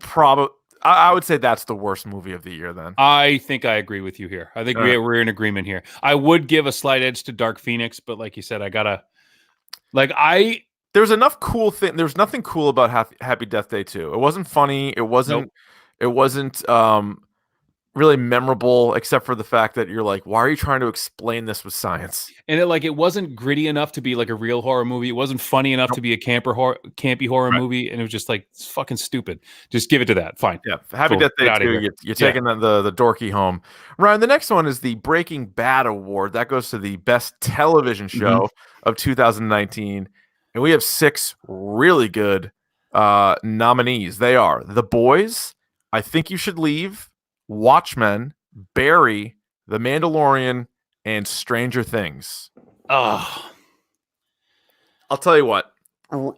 probably. I would say that's the worst movie of the year. Then I think I agree with you here. I think we're in agreement here. I would give a slight edge to Dark Phoenix, but like you said, I gotta There's enough cool thing. There's nothing cool about Happy Death Day 2. It wasn't funny. It wasn't. Nope. It wasn't really memorable, except for the fact that you're like, why are you trying to explain this with science? And it wasn't gritty enough to be like a real horror movie. It wasn't funny enough to be a campy horror movie. And it was just like, it's fucking stupid. Just give it to that. Fine. Yeah. Happy Death Day 2. You're taking the dorky home. Ryan, the next one is the Breaking Bad Award. That goes to the best television show of 2019. And we have 6 really good nominees. They are The Boys, I Think You Should Leave, Watchmen, Barry, The Mandalorian, and Stranger Things. Oh. I'll tell you what.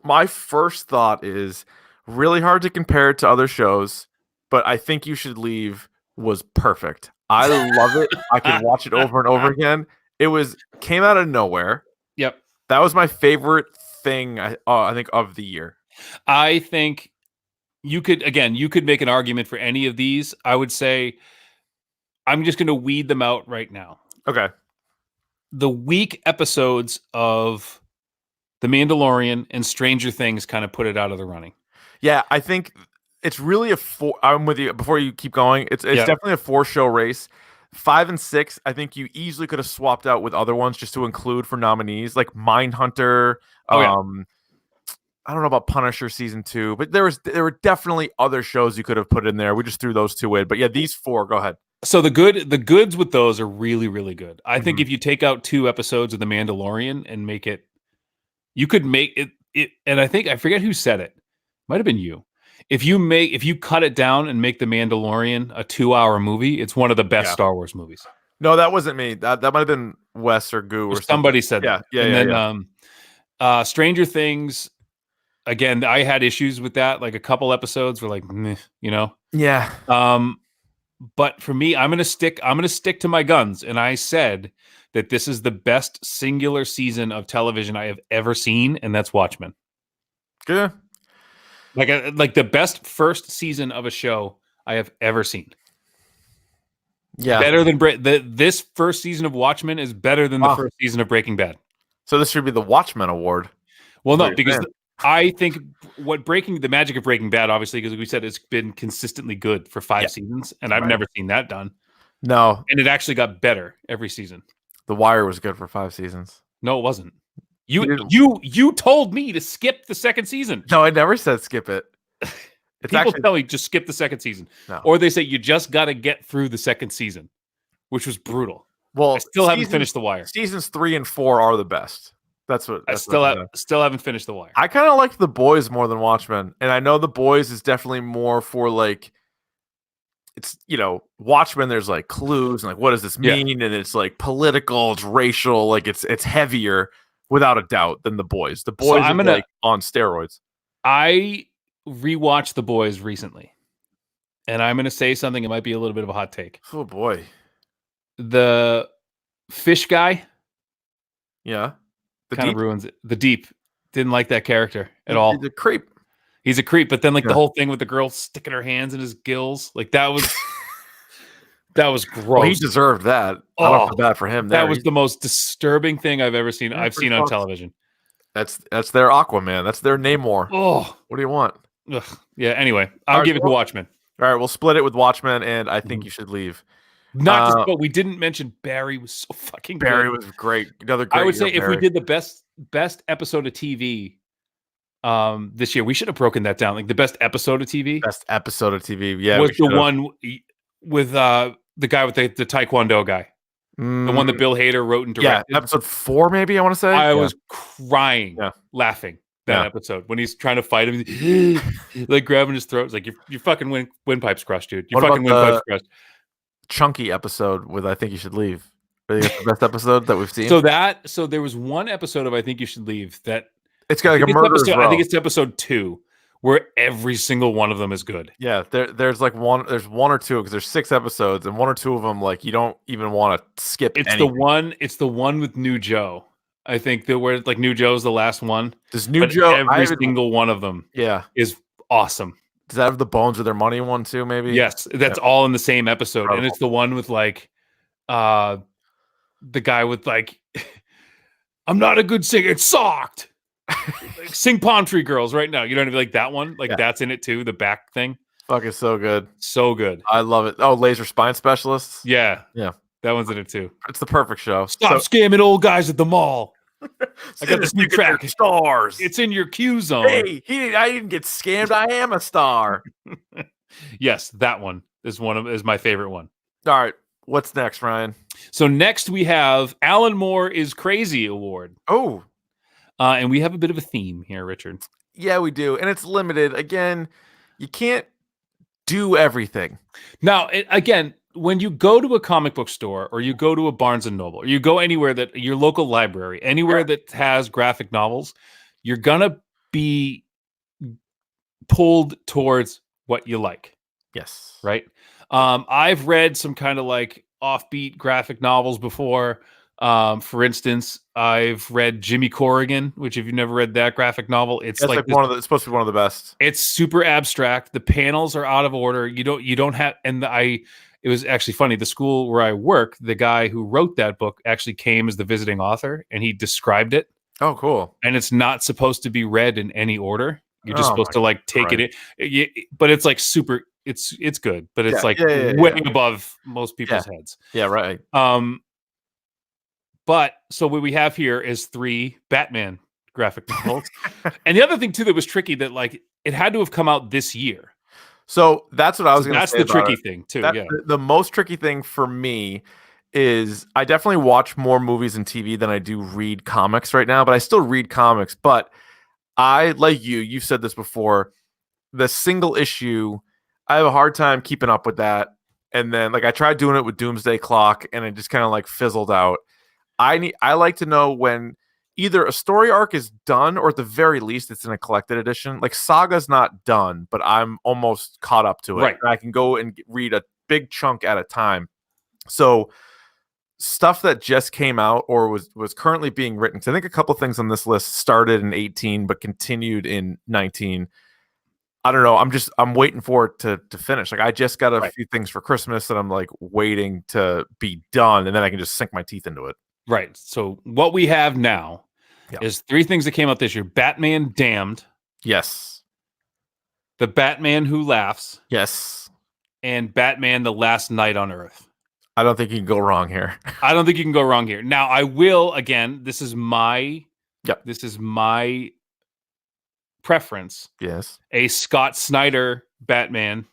My first thought is really hard to compare it to other shows, but I Think You Should Leave was perfect. I love it. I could watch it over and over again. It came out of nowhere. Yep. That was my favorite thing I think of the year. I think you could make an argument for any of these. I would say I'm just going to weed them out right now. Okay. The weak episodes of The Mandalorian and Stranger Things kind of put it out of the running. Yeah, I think it's really I'm with you. Before you keep going, it's definitely a 4-show race. 5 and 6, I think you easily could have swapped out with other ones just to include for nominees, like Mindhunter. I don't know about Punisher season 2, but there were definitely other shows you could have put in there. We just threw those 2 in, but yeah, these 4. Go ahead. So the goods with those are really, really good. I think if you take out 2 episodes of The Mandalorian and make it, you could make it. And I forget who said it. Might have been you. If you cut it down and make The Mandalorian a 2-hour movie, it's one of the best Star Wars movies. No, that wasn't me. That might have been Wes or Goo or somebody said that. Yeah. And then Stranger Things. Again, I had issues with that. Like a couple episodes were like, meh, Yeah. But for me, I'm gonna stick to my guns, and I said that this is the best singular season of television I have ever seen, and that's Watchmen. Good. Like the best first season of a show I have ever seen. Yeah. Better than this first season of Watchmen is better than the first season of Breaking Bad. So this should be the Watchmen Award. Well, no, because I think the magic of Breaking Bad, obviously, because we said it's been consistently good for 5 seasons, and I've never seen that done. No, and it actually got better every season. The Wire was good for 5 seasons. No, it wasn't. You told me to skip the second season. No, I never said skip it. People tell me just skip the second season, or they say you just got to get through the second season, which was brutal. Well, I still haven't finished The Wire. Seasons 3 and 4 are the best. I still haven't finished The Wire. I kind of liked The Boys more than Watchmen, and I know The Boys is definitely more for like, it's, Watchmen. There's like clues and like what does this mean, and it's like political, it's racial, like it's heavier without a doubt than The Boys. The Boys are like on steroids. I rewatched The Boys recently, and I'm gonna say something. It might be a little bit of a hot take. Oh boy, the fish guy, kind of ruins it. The Deep didn't like that character at all. He's a creep. He's a creep, but then like the whole thing with the girl sticking her hands in his gills, like that was gross. Well, he deserved that. I don't feel bad for him. That was the most disturbing thing I've ever seen. I've seen on television. That's their Aquaman. That's their Namor. Oh, what do you want? Ugh. Yeah. Anyway, I'll give it to Watchmen. All right, we'll split it with Watchmen, and I think you should leave. But we didn't mention Barry was so fucking good. Barry was great. Another great. I would say if we did the best episode of TV this year, we should have broken that down. Like the best episode of TV. Best episode of TV, yeah, was the one with the guy with the Taekwondo guy. The one that Bill Hader wrote and directed. Yeah, episode 4, maybe I want to say. I was crying, laughing that episode when he's trying to fight him, like grabbing his throat. It's like your fucking windpipe's crushed, dude. Your fucking windpipe's crushed. Chunky episode with I Think You Should Leave. I think it's the best episode that we've seen. So there was one episode of I Think You Should Leave that it's got like a murderer's row. I think it's episode 2 where every single one of them is good. Yeah, there's one or two because there's 6 episodes and 1 or 2 of them like you don't even want to skip. It's the one with New Joe. I think where like New Joe's the last one. Does New Joe every single one of them is awesome. Does that have the Bones of Their Money one too, maybe? Yes, that's all in the same episode. Incredible. And it's the one with like the guy with like I'm not a good singer, it's socked. Like, sing Palm Tree Girls right now. You know what I mean? Like that one, like that's in it too, the back thing. Fuck, it's so good. So good. I love it. Oh, Laser Spine Specialists? Yeah. Yeah. That one's in it too. It's the perfect show. Stop scamming old guys at the mall. I got this new track. Stars. It's in your Q zone. Hey, I didn't get scammed. I am a star. Yes, that one is my favorite one. All right. What's next, Ryan? So next we have Alan Moore is Crazy Award. Oh. And we have a bit of a theme here, Richard. Yeah, we do. And it's limited. Again, you can't do everything. Now, again, when you go to a comic book store or you go to a Barnes & Noble or you go anywhere your local library, anywhere that has graphic novels, you're going to be pulled towards what you like. Yes. Right? I've read some kind of like offbeat graphic novels before. For instance, I've read Jimmy Corrigan, which if you've never read that graphic novel, it's like it's supposed to be one of the best. It's super abstract. The panels are out of order. You don't have, it was actually funny. The school where I work, the guy who wrote that book actually came as the visiting author and he described it. Oh, cool. And it's not supposed to be read in any order. You're just supposed to like take it in, but it's like super, it's good, but it's way above most people's heads. Yeah. Right. But so what we have here is 3 Batman graphic novels. And the other thing too that was tricky that like it had to have come out this year. So that's what I was going to say. That's the tricky thing too. The most tricky thing for me is I definitely watch more movies and TV than I do read comics right now, but I still read comics. But I, like you've said this before, the single issue, I have a hard time keeping up with that. And then like I tried doing it with Doomsday Clock and it just kind of like fizzled out. I like to know when either a story arc is done or at the very least it's in a collected edition. Like Saga's not done, but I'm almost caught up to it. Right. And I can go and read a big chunk at a time. So stuff that just came out or was currently being written. So I think a couple things on this list started in 18 but continued in 19. I don't know. I'm waiting for it to finish. Like I just got a few things for Christmas that I'm like waiting to be done and then I can just sink my teeth into it. Right. So what we have now is 3 things that came out this year: Batman Damned. Yes. The Batman Who Laughs. Yes. And Batman: The Last Night on Earth. I don't think you can go wrong here. I don't think you can go wrong here. Now, I will, again, this is my preference. Yes. A Scott Snyder Batman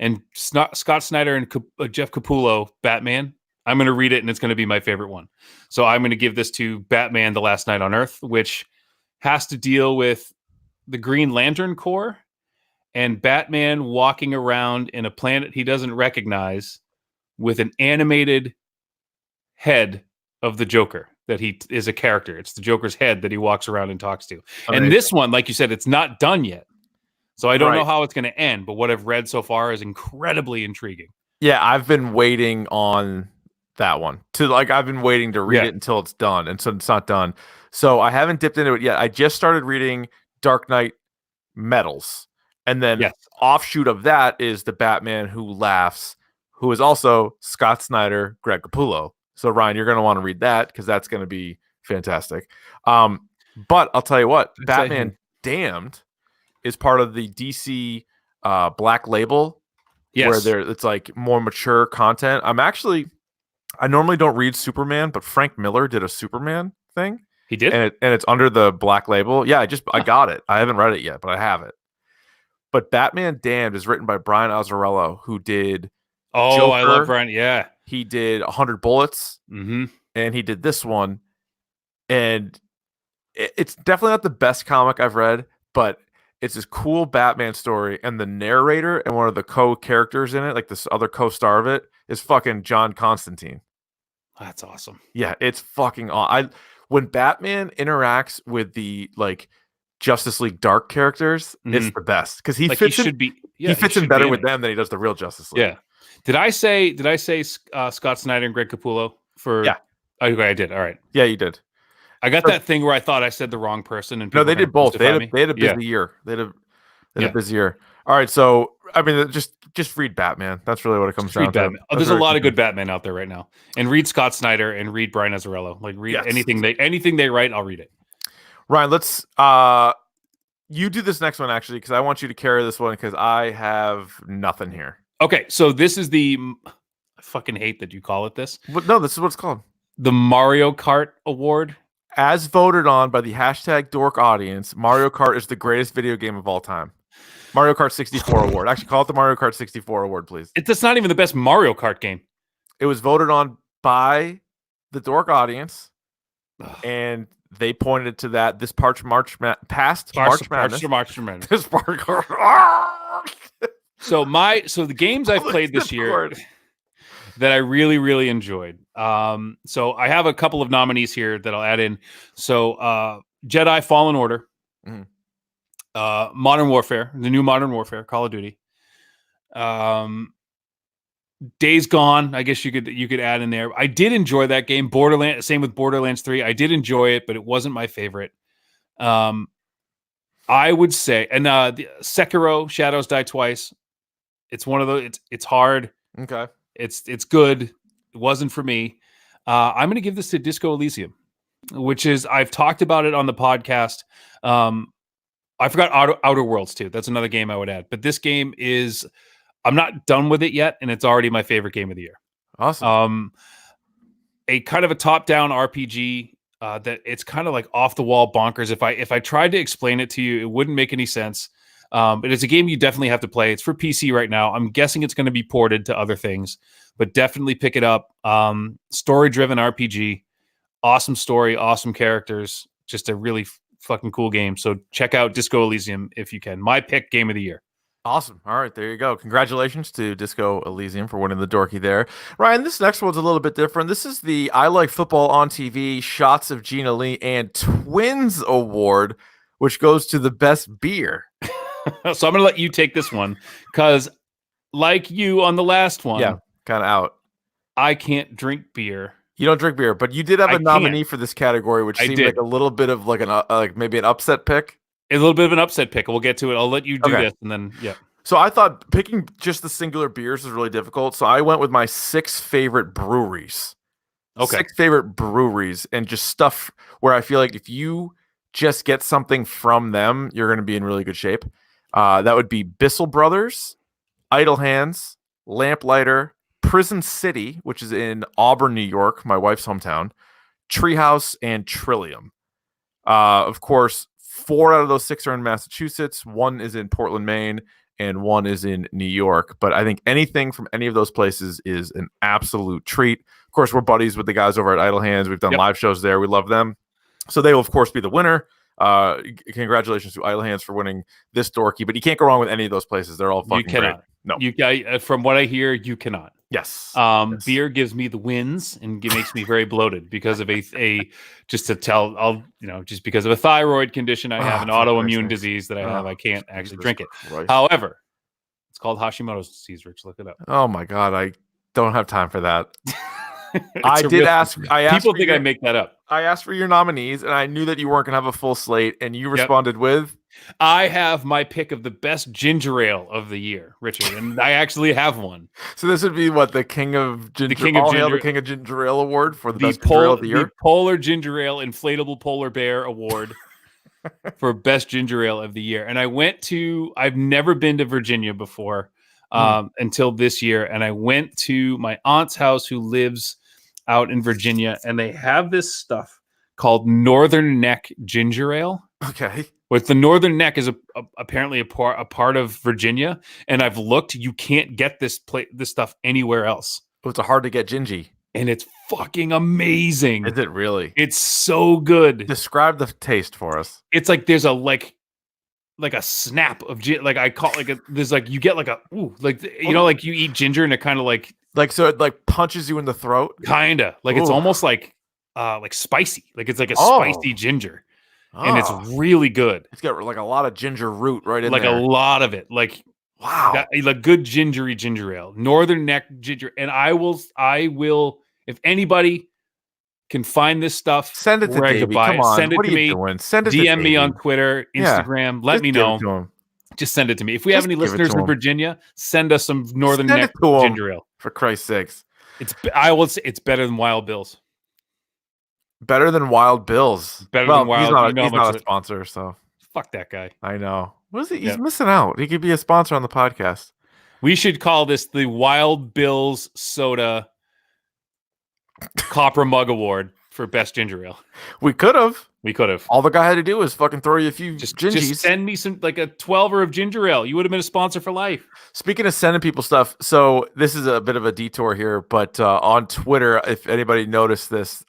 and Scott Snyder and Jeff Capullo Batman. I'm going to read it, and it's going to be my favorite one. So I'm going to give this to Batman: The Last Night on Earth, which has to deal with the Green Lantern Corps and Batman walking around in a planet he doesn't recognize with an animated head of the Joker that he is a character. It's the Joker's head that he walks around and talks to. Amazing. And this one, like you said, it's not done yet. So I don't know how it's going to end, but what I've read so far is incredibly intriguing. Yeah, I've been waiting on that one. I've been waiting to read it until it's done, and so it's not done. So I haven't dipped into it yet. I just started reading Dark Knight Metals. And then offshoot of that is the Batman Who Laughs, who is also Scott Snyder, Greg Capullo. So, Ryan, you're going to want to read that because that's going to be fantastic. But I'll tell you what, Batman Damned is part of the DC Black Label, where it's like more mature content. I normally don't read Superman, but Frank Miller did a Superman thing. He did? And it's under the Black Label. Yeah, I got it. I haven't read it yet, but I have it. But Batman Damned is written by Brian Azzarello, who did Joker. I love Brian. Yeah. He did 100 Bullets, and he did this one. And it's definitely not the best comic I've read, but it's this cool Batman story. And the narrator and one of the co-characters in it, like this other co-star of it, is fucking John Constantine. That's awesome. Yeah, it's fucking awesome. When Batman interacts with the Justice League Dark characters, it's the best because he fits in better with them than he does the real Justice League. Yeah. Did I say Scott Snyder and Greg Capullo for? Yeah. Okay, I did. All right. Yeah, you did. I got that thing where I thought I said the wrong person, and no, they did both. They had a busy year. They had a busy year. All right, so I mean, just read Batman. That's really what it comes down to. There's a lot of good Batman out there right now, and read Scott Snyder and read Brian Azzarello. Read anything they write. I'll read it. Ryan, let's you do this next one actually, because I want you to carry this one because I have nothing here. Okay, so this is I fucking hate that you call it this. But no, this is what it's called. The Mario Kart Award. As voted on by the #Dork audience, Mario Kart is the greatest video game of all time. Mario Kart 64 Award. Actually, call it the Mario Kart 64 Award, please. It's not even the best Mario Kart game. It was voted on by the Dork audience, and they pointed to that this March Madness. This So the games I've played this year that I really, really enjoyed. So I have a couple of nominees here that I'll add in. So Jedi Fallen Order, Modern Warfare, the new Modern Warfare, Call of Duty, Days Gone. I guess you could add in there. I did enjoy that game. Borderlands, same with Borderlands 3. I did enjoy it, but it wasn't my favorite. I would say, and the Sekiro: Shadows Die Twice. It's one of those. It's hard. Okay. It's good. It wasn't for me. I'm going to give this to Disco Elysium, which is I've talked about it on the podcast. I forgot Outer Worlds too. That's another game I would add. But this game is. I'm not done with it yet, and it's already my favorite game of the year. Awesome. A kind of a top-down RPG that it's kind of like off-the-wall bonkers. If I tried to explain it to you, it wouldn't make any sense. But it's a game you definitely have to play. It's for PC right now. I'm guessing it's going to be ported to other things, but definitely pick it up. Story-driven RPG. Awesome story, awesome characters. Just a really fucking cool game. So check out Disco Elysium if you can. My pick game of the year. Awesome. All right, there you go. Congratulations to Disco Elysium for winning the Dorky there. Ryan, this next one's a little bit different. This is the I Like Football on TV Shots of Gina Lee and Twins Award, which goes to the best beer. So I'm going to let you take this one because like you on the last one. Yeah, kind of out. I can't drink beer. You don't drink beer, but you did have a nominee for this category, which seemed like a little bit of like maybe an upset pick. A little bit of an upset pick. We'll get to it. I'll let you do this, and then So I thought picking just the singular beers was really difficult. So I went with my 6 favorite breweries. Okay. 6 favorite breweries, and just stuff where I feel like if you just get something from them, you're going to be in really good shape. That would be Bissell Brothers, Idle Hands, Lamplighter, Prison City, which is in Auburn, New York, my wife's hometown, Treehouse, and Trillium. Of course, 4 out of those 6 are in Massachusetts. 1 is in Portland, Maine, and 1 is in New York. But I think anything from any of those places is an absolute treat. Of course, we're buddies with the guys over at Idle Hands. We've done live shows there. We love them. So they will, of course, be the winner. Congratulations to Idle Hands for winning this Dorky. But you can't go wrong with any of those places. They're all fucking great. No. From what I hear, you cannot. Yes. Beer gives me the wins and makes me very bloated because of just because of a thyroid condition I have, an autoimmune disease that I have. I can't actually drink it. However, it's called Hashimoto's disease, Rich. Look it up. Oh my God. I don't have time for that. I asked people think I make that up. I asked for your nominees and I knew that you weren't going to have a full slate and you responded with, I have my pick of the best ginger ale of the year, Richard, and I actually have one. So this would be what, the King of Ginger Ale Award for the best ginger ale of the year? The Polar Ginger Ale Inflatable Polar Bear Award for best ginger ale of the year. And I've never been to Virginia before until this year, and I went to my aunt's house who lives out in Virginia, and they have this stuff called Northern Neck Ginger Ale. Okay. With the Northern Neck is apparently a part of Virginia, and I've looked. You can't get this stuff anywhere else. Oh, it's a hard to get gingy, and it's fucking amazing. Is it really? It's so good. Describe the taste for us. It's like there's a like a snap of like I call it there's like you get like a like you eat ginger and it kind of like so it like punches you in the throat. Kinda like it's almost like spicy. Like it's like a spicy ginger. And it's really good. It's got like a lot of ginger root right in there. Like a lot of it. Like, wow. Like good gingery ginger ale. Northern Neck ginger. And I will, if anybody can find this stuff, send it to Davey. Come on. Send it to me. Send it DM me on Twitter, Instagram. Let me know. Just send it to me. If we have any listeners in Virginia, send us some Northern Neck ginger ale. For Christ's sakes. I will say it's better than Wild Bill's. Better than Wild Bill's. Than Wild. He's not a sponsor, so fuck that guy. I know. What is it? He's missing out. He could be a sponsor on the podcast. We should call this the Wild Bill's Soda Copper Mug Award for best ginger ale. We could have. All the guy had to do was fucking throw you a few gingies. Just send me some like a 12er of ginger ale. You would have been a sponsor for life. Speaking of sending people stuff, so this is a bit of a detour here, but on Twitter, if anybody noticed this,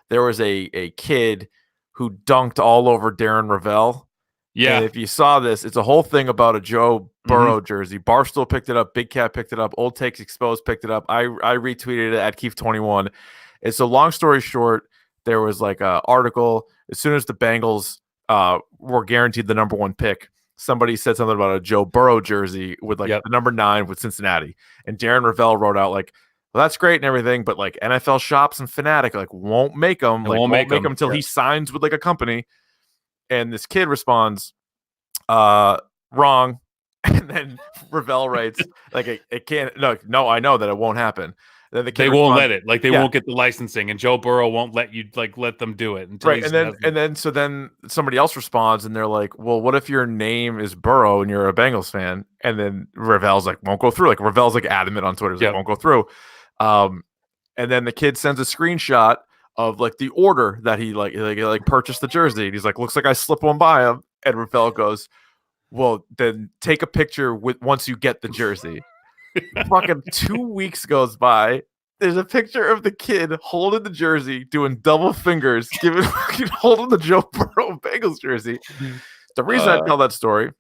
there was a kid who dunked all over Darren Ravel. Yeah. And if you saw this, it's a whole thing about a Joe Burrow jersey. Barstool picked it up. Big Cat picked it up. Old Takes Exposed picked it up. I retweeted it at Keefe21. And so long story short, there was like an article. As soon as the Bengals were guaranteed the number 1 pick, somebody said something about a Joe Burrow jersey with like the number 9 with Cincinnati. And Darren Ravel wrote out like, well, that's great and everything, but like NFL shops and Fanatic like won't make them. Like won't make them until he signs with like a company. And this kid responds, wrong. And then Ravel writes like it can't. No, I know that it won't happen. Then the kid won't let it. Like they won't get the licensing, and Joe Burrow won't let you like let them do it. Right, and then somebody else responds, and they're like, "Well, what if your name is Burrow and you're a Bengals fan?" And then Ravel's like, "Won't go through." Like Ravel's like adamant on Twitter, like, "Won't go through." And then the kid sends a screenshot of like the order that he like purchased the jersey. And he's like, "Looks like I slipped one by him." And Ravel goes, "Well, then take a picture once you get the jersey." Fucking 2 weeks goes by. There's a picture of the kid holding the jersey, doing double fingers, holding the Joe Burrow Bengals jersey. The reason I tell that story,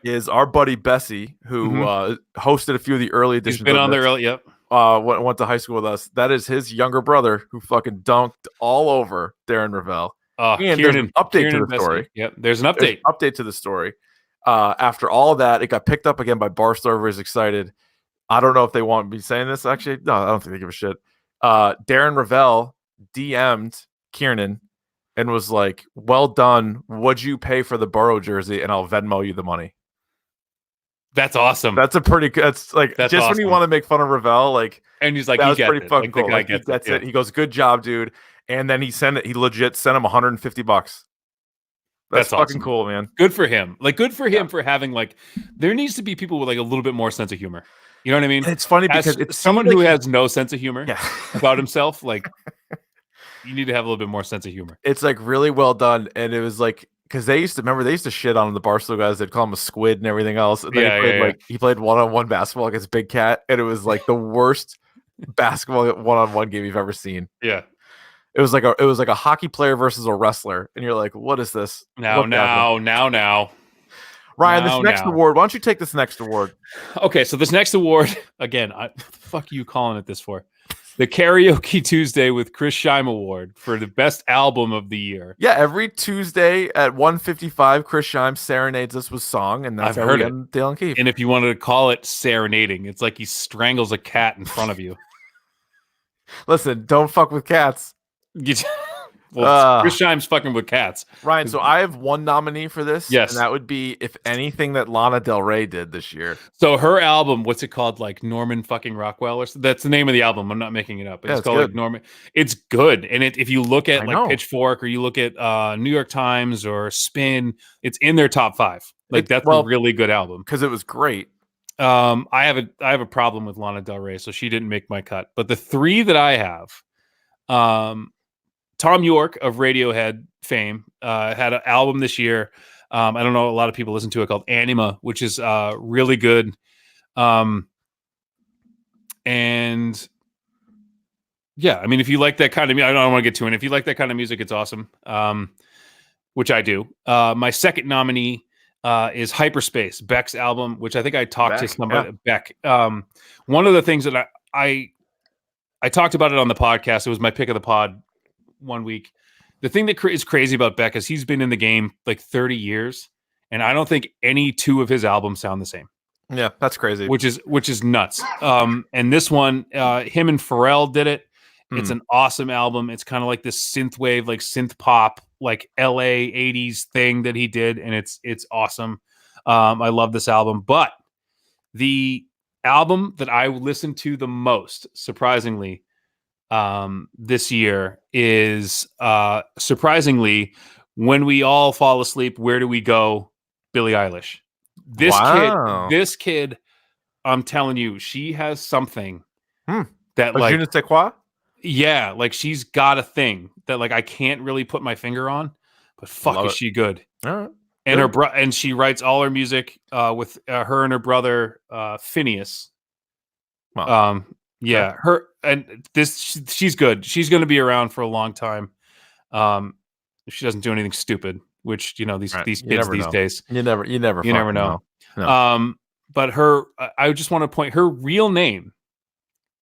is our buddy Bessie, who hosted a few of the early editions. He's been on there early. Went to high school with us. That is his younger brother who fucking dunked all over Darren Ravel. And there's an update to the story. Yep, there's an update. Update to the story. After all of that, it got picked up again by Barstool. Everybody's excited. I don't know if they want me saying this. Actually, no, I don't think they give a shit. Darren Ravel DM'd Kiernan and was like, "Well done. What'd you pay for the Burrow jersey? And I'll Venmo you the money." That's awesome. That's a pretty good. That's just awesome. When you want to make fun of Ravel, like, and he's like, that was pretty fucking like, cool. Like, that's it. He goes, "Good job, dude." And then he legit sent him $150. That's fucking awesome. Cool, man. Good for him. Like, good for him for having like. There needs to be people with like a little bit more sense of humor. You know what I mean? And it's funny because it's someone who has no sense of humor about himself. Like, you need to have a little bit more sense of humor. It's like really well done, and it was like because they used to shit on the Barstool guys. They'd call him a squid and everything else. And then he played one-on-one basketball against Big Cat, and it was like the worst basketball one-on-one game you've ever seen. Yeah. It was like a hockey player versus a wrestler, and you're like, what is this? Now. Ryan, this next award. Why don't you take this next award? Okay, so this next award, again, what the fuck are you calling it this for? The Karaoke Tuesday with Chris Scheim Award for the best album of the year. Yeah, every Tuesday at 1:55, Chris Scheim serenades us with song, and that's I've heard it. Dale and Keefe. And if you wanted to call it serenading, it's like he strangles a cat in front of you. Listen, don't fuck with cats. Well, Chris Scheim's fucking with cats. Ryan, so I have one nominee for this. Yes. And that would be, if anything, that Lana Del Rey did this year. So her album, what's it called? Like Norman fucking Rockwell? Or that's the name of the album. I'm not making it up. It's called like Norman. It's good. And if you look at Pitchfork or you look at New York Times or Spin, it's in their top 5. Like that's a really good album. Because it was great. I have a problem with Lana Del Rey, so she didn't make my cut. But the 3 that I have, Tom York of Radiohead fame had an album this year. I don't know, a lot of people listen to it, called Anima, which is really good. And yeah, I mean, if you like that kind of music, I don't want to get too in. If you like that kind of music, it's awesome, which I do. My second nominee is Hyperspace, Beck's album, which I think I talked to somebody, Beck. One of the things that I talked about it on the podcast. It was my pick of the pod one week. The thing that is crazy about Beck is he's been in the game like 30 years, and I don't think any 2 of his albums sound the same. Yeah, that's crazy. Which is nuts. And this one, him and Pharrell did it. It's an awesome album. It's kind of like this synthwave, like synth pop, like LA 80s thing that he did, and it's awesome. I love this album. But the album that I listened to the most, surprisingly, this year is surprisingly When We All Fall Asleep, Where Do We Go? Billie Eilish. This kid, I'm telling you, she has something that like je ne sais quoi? Yeah, like she's got a thing that like I can't really put my finger on, but fuck is she good. All right. And and she writes all her music with her and her brother Phineas. Wow. Yeah, her and she's good. She's going to be around for a long time. If she doesn't do anything stupid, which these kids these days, you never know. No. But I just want to point, her real name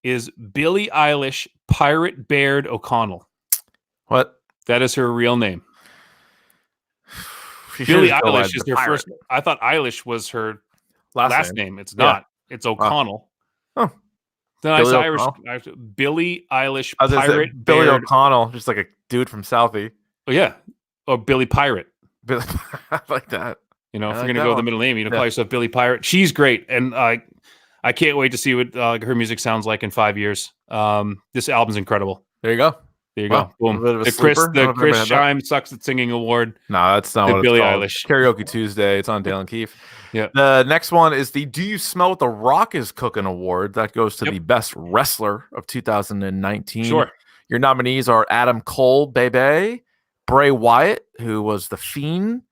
is Billie Eilish Pirate Baird O'Connell. What? That is her real name. Billie Eilish is her first. I thought Eilish was her last name. It's not. It's O'Connell. Oh. The nice Irish Billie Eilish Pirate Billy O'Connell, just like a dude from Southie. Oh yeah, or Billy Pirate. I like that. If you're gonna go with the middle name, call yourself Billy Pirate. She's great, and I can't wait to see what her music sounds like in 5 years. This album's incredible. There you go. Boom. The Chris Scheim Sucks at Singing Award. No, that's not what Billie it's called. Eilish. Karaoke Tuesday. It's on Dale and Keefe. Yeah. The next one is the Do You Smell What the Rock is Cooking Award. That goes to the best wrestler of 2019. Sure. Your nominees are Adam Cole, Bebe, Bray Wyatt, who was The Fiend,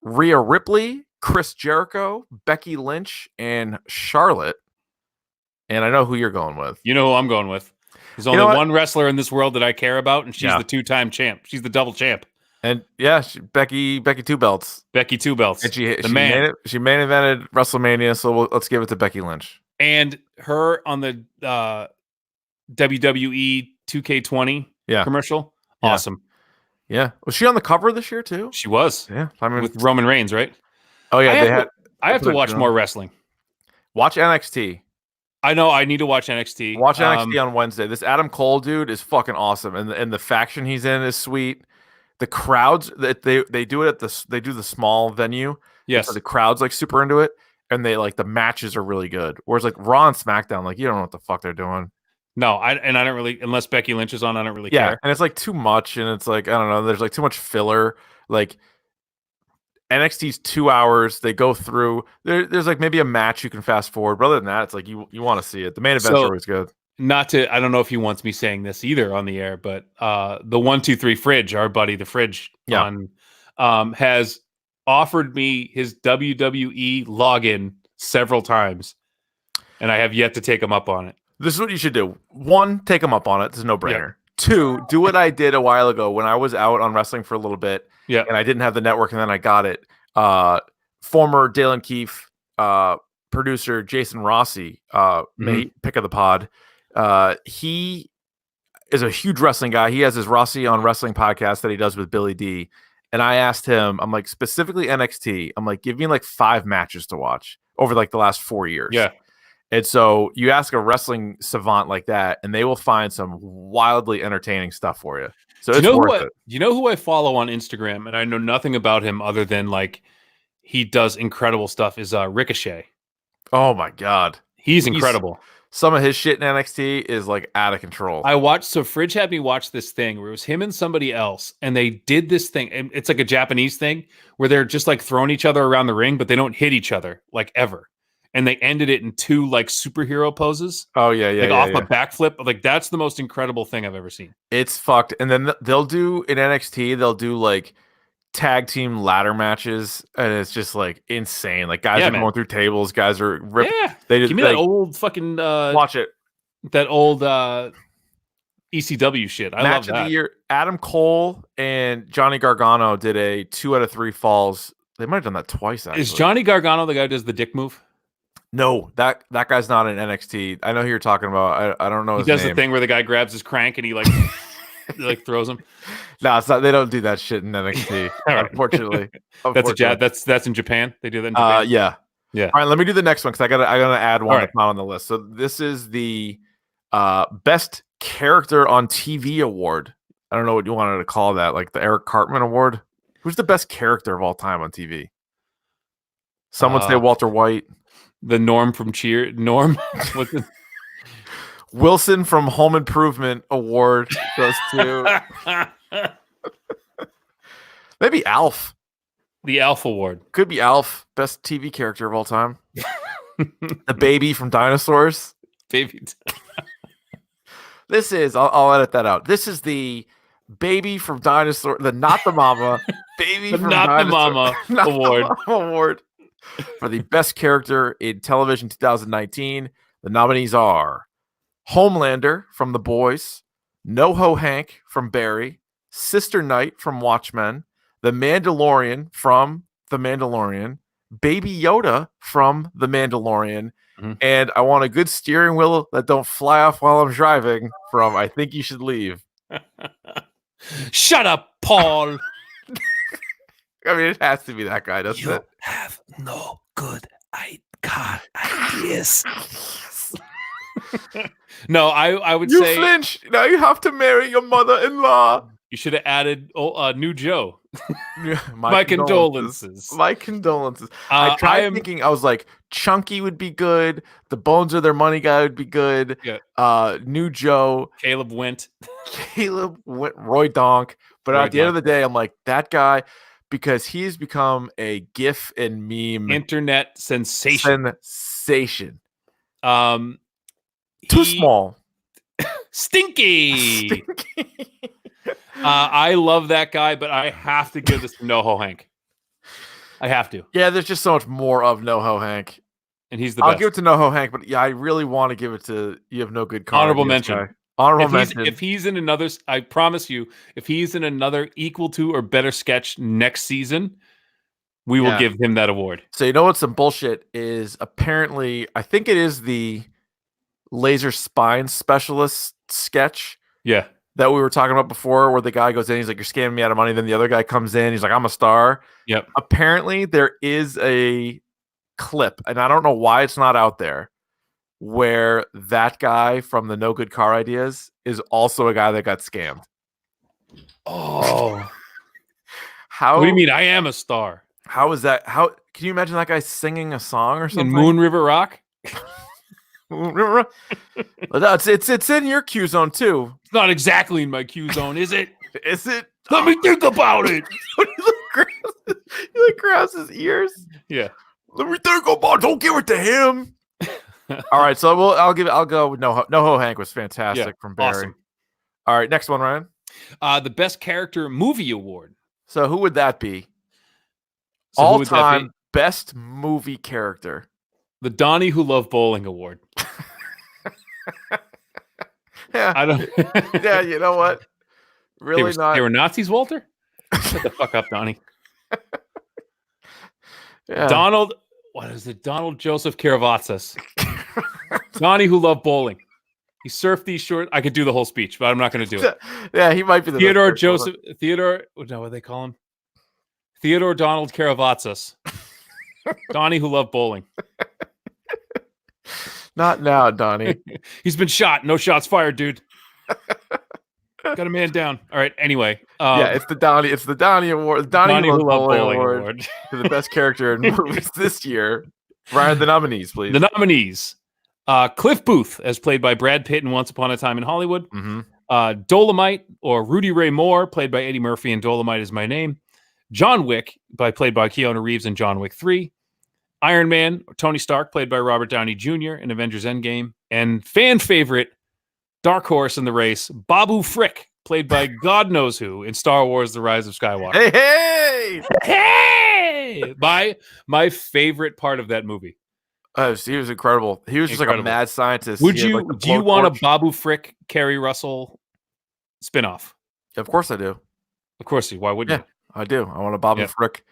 Rhea Ripley, Chris Jericho, Becky Lynch, and Charlotte. And I know who you're going with. You know who I'm going with. There's only one wrestler in this world that I care about, and she's the 2-time champ. She's the double champ. And yeah, Becky Two Belts. Becky Two Belts. And she main evented WrestleMania, so let's give it to Becky Lynch. And her on the WWE 2K20 commercial. Awesome. Yeah. Was she on the cover this year too? She was. Yeah. I mean, with Roman Reigns, right? Oh yeah. I have to watch more wrestling. Watch NXT. I know. I need to watch NXT. Watch NXT on Wednesday. This Adam Cole dude is fucking awesome, and the faction he's in is sweet. The crowds that they do it at they do the small venue. Yes, so the crowd's like super into it, and they like the matches are really good. Whereas like Raw and SmackDown, like you don't know what the fuck they're doing. No, I don't really, unless Becky Lynch is on, I don't really care. And it's like too much, and it's like I don't know. There's like too much filler. Like NXT's 2 hours. They go through. There's like maybe a match you can fast forward. But other than that, it's like you want to see it. The main events are always good. I don't know if he wants me saying this either on the air, but the 123 Fridge, our buddy, the Fridge, has offered me his WWE login several times, and I have yet to take him up on it. This is what you should do. 1, take him up on it. It's a no-brainer. Yep. 2, do what I did a while ago when I was out on wrestling for a little bit, and I didn't have the network, and then I got it. Former Dale Keefe producer Jason Rossi, pick of the pod. He is a huge wrestling guy. He has his Rossi on Wrestling podcast that he does with Billy D. And I asked him, I'm like, specifically NXT, I'm like, give me like 5 matches to watch over like the last 4 years. Yeah. And so you ask a wrestling savant like that, and they will find some wildly entertaining stuff for you. So it's worth it. You know who I follow on Instagram, and I know nothing about him other than like he does incredible stuff, is Ricochet. Oh my God. He's incredible. Some of his shit in NXT is like out of control. Fridge had me watch this thing where it was him and somebody else, and they did this thing. And it's like a Japanese thing where they're just like throwing each other around the ring, but they don't hit each other like ever. And they ended it in 2 like superhero poses. Oh yeah, like off a backflip. Like that's the most incredible thing I've ever seen. It's fucked. And then they'll do in NXT, they'll do like tag team ladder matches, and it's just like insane. Like guys are going through tables, guys are ripping. Yeah, give me that old fucking watch it. That old ECW shit. I Match love of the year. Adam Cole and Johnny Gargano did a 2 out of 3 falls. They might have done that twice. Actually, is Johnny Gargano the guy who does the dick move? No, that guy's not in NXT. I know who you're talking about. I don't know. He does the thing where the guy grabs his crank and he like like throws him. No, it's not. They don't do that shit in NXT. Right. Unfortunately, that's in Japan. They do that in Japan. Yeah. All right, let me do the next one because I gotta add one that's not on the list. So this is the best character on TV award. I don't know what you wanted to call that, like the Eric Cartman Award. Who's the best character of all time on TV? Someone say Walter White. The Norm from Cheer. Norm. What's it? Wilson from Home Improvement Award goes to maybe Alf. The Alf Award. Could be Alf, best TV character of all time. The baby from Dinosaurs. Baby. This is, I'll edit that out. This is the baby from Dinosaur, the Not the Mama, baby from Not Dinosaur, the Mama Not Award. The Mama Award for the best character in television 2019. The nominees are Homelander from The Boys, NoHo Hank from Barry, Sister Knight from Watchmen, The Mandalorian from The Mandalorian, Baby Yoda from The Mandalorian, and I want a good steering wheel that don't fly off while I'm driving from I Think You Should Leave. Shut up, Paul. I mean, it has to be that guy, doesn't it? You have no good ideas. No, I would say... You flinch! Now you have to marry your mother-in-law. You should have added New Joe. My condolences. My condolences. I tried thinking, I was like, Chunky would be good. The Bones of Their Money guy would be good. Yeah. New Joe. Caleb Went. Roy Donk. But at the end of the day, I'm like, that guy, because he's become a GIF and meme. Internet sensation. Too small. Stinky. I love that guy, but I have to give this to NoHo Hank. I have to. Yeah, there's just so much more of NoHo Hank. And he's the best. I'll give it to NoHo Hank, but yeah, I really want to give it to You Have No Good Car. Honorable mention. Guy. Honorable mention. If he's in another, I promise you, if he's in another equal to or better sketch next season, we will give him that award. So you know what some bullshit is? Apparently, I think it is the laser spine specialist sketch. Yeah. That we were talking about before, where the guy goes in, he's like, "You're scamming me out of money." Then the other guy comes in, he's like, "I'm a star." Yep. Apparently, there is a clip, and I don't know why it's not out there, where that guy from the No Good Car Ideas is also a guy that got scammed. Oh, how? What do you mean? I am a star. How is that? How can you imagine that guy singing a song or something? In Moon River Rock. It's in your Q zone too. It's not exactly in my Q zone, is it? Is it? Let me think about it. He like grabs his ears. Yeah. Let me think about it. Don't give it to him. All right, so I'll go with No Hank was fantastic from Barry. Awesome. All right, next one, Ryan. The Best Character Movie Award. So who would that be? All-time best movie character. The Donnie Who Loved Bowling Award. Yeah. I don't. Yeah, you know what? Really They were Nazis, Walter? Shut the fuck up, Donnie. Yeah. Donald Joseph Karavatsis. Donnie Who Loved Bowling. He surfed these short. I could do the whole speech, but I'm not going to do it. Yeah, he might be the Theodore. No, what do they call him? Theodore Donald Karavatsis. Donnie Who Loved Bowling. Not now, Donnie. He's been shot. No shots fired, dude. Got a man down. All right. Anyway, yeah, it's the Donnie Award. The Donnie Who Loved Bowling Award for the best character in movies this year. Ryan, the nominees, please. The nominees: Cliff Booth, as played by Brad Pitt in Once Upon a Time in Hollywood. Mm-hmm. Dolomite, or Rudy Ray Moore, played by Eddie Murphy in Dolomite Is My Name. John Wick, played by Keanu Reeves in John Wick 3. Iron Man, Tony Stark, played by Robert Downey Jr. in Avengers Endgame. And fan favorite, dark horse in the race, Babu Frick, played by God knows who in Star Wars The Rise of Skywalker. Hey! My favorite part of that movie. He was incredible. He was just like a mad scientist. Do you want a Babu Frick, Kerry Russell spinoff? Of course I do. Of course you. Why wouldn't you? I do. I want a Babu Frick.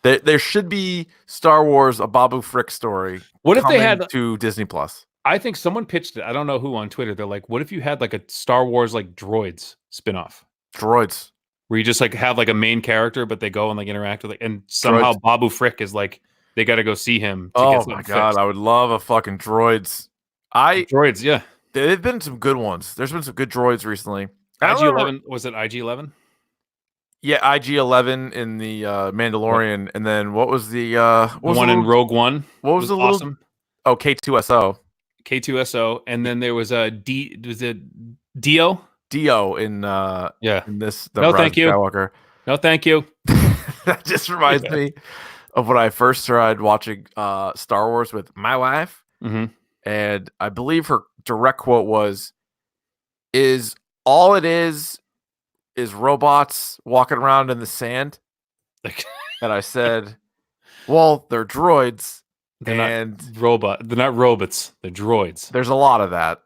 There should be Star Wars, a Babu Frick story. What if they had to Disney Plus? I think someone pitched it. I don't know who on Twitter. They're like, what if you had like a Star Wars like droids spinoff? Droids. Where you just like have like a main character, but they go and like interact with it. And somehow Babu Frick is like, they got to go see him. Oh my God. I would love a fucking droids. Droids, yeah. There've been some good ones. There's been some good droids recently. IG-11, was it IG-11? Yeah, IG-11 in the Mandalorian, and then what was the one in Rogue One? What was the awesome? Oh, K2SO. K2SO, and then there was a Dio in in this No, thank you. Skywalker. No, thank you. That just reminds me of when I first started watching Star Wars with my wife, and I believe her direct quote was, "Is all it is robots walking around in the sand?" And I said, well, they're droids. They're not robots. They're droids. There's a lot of that.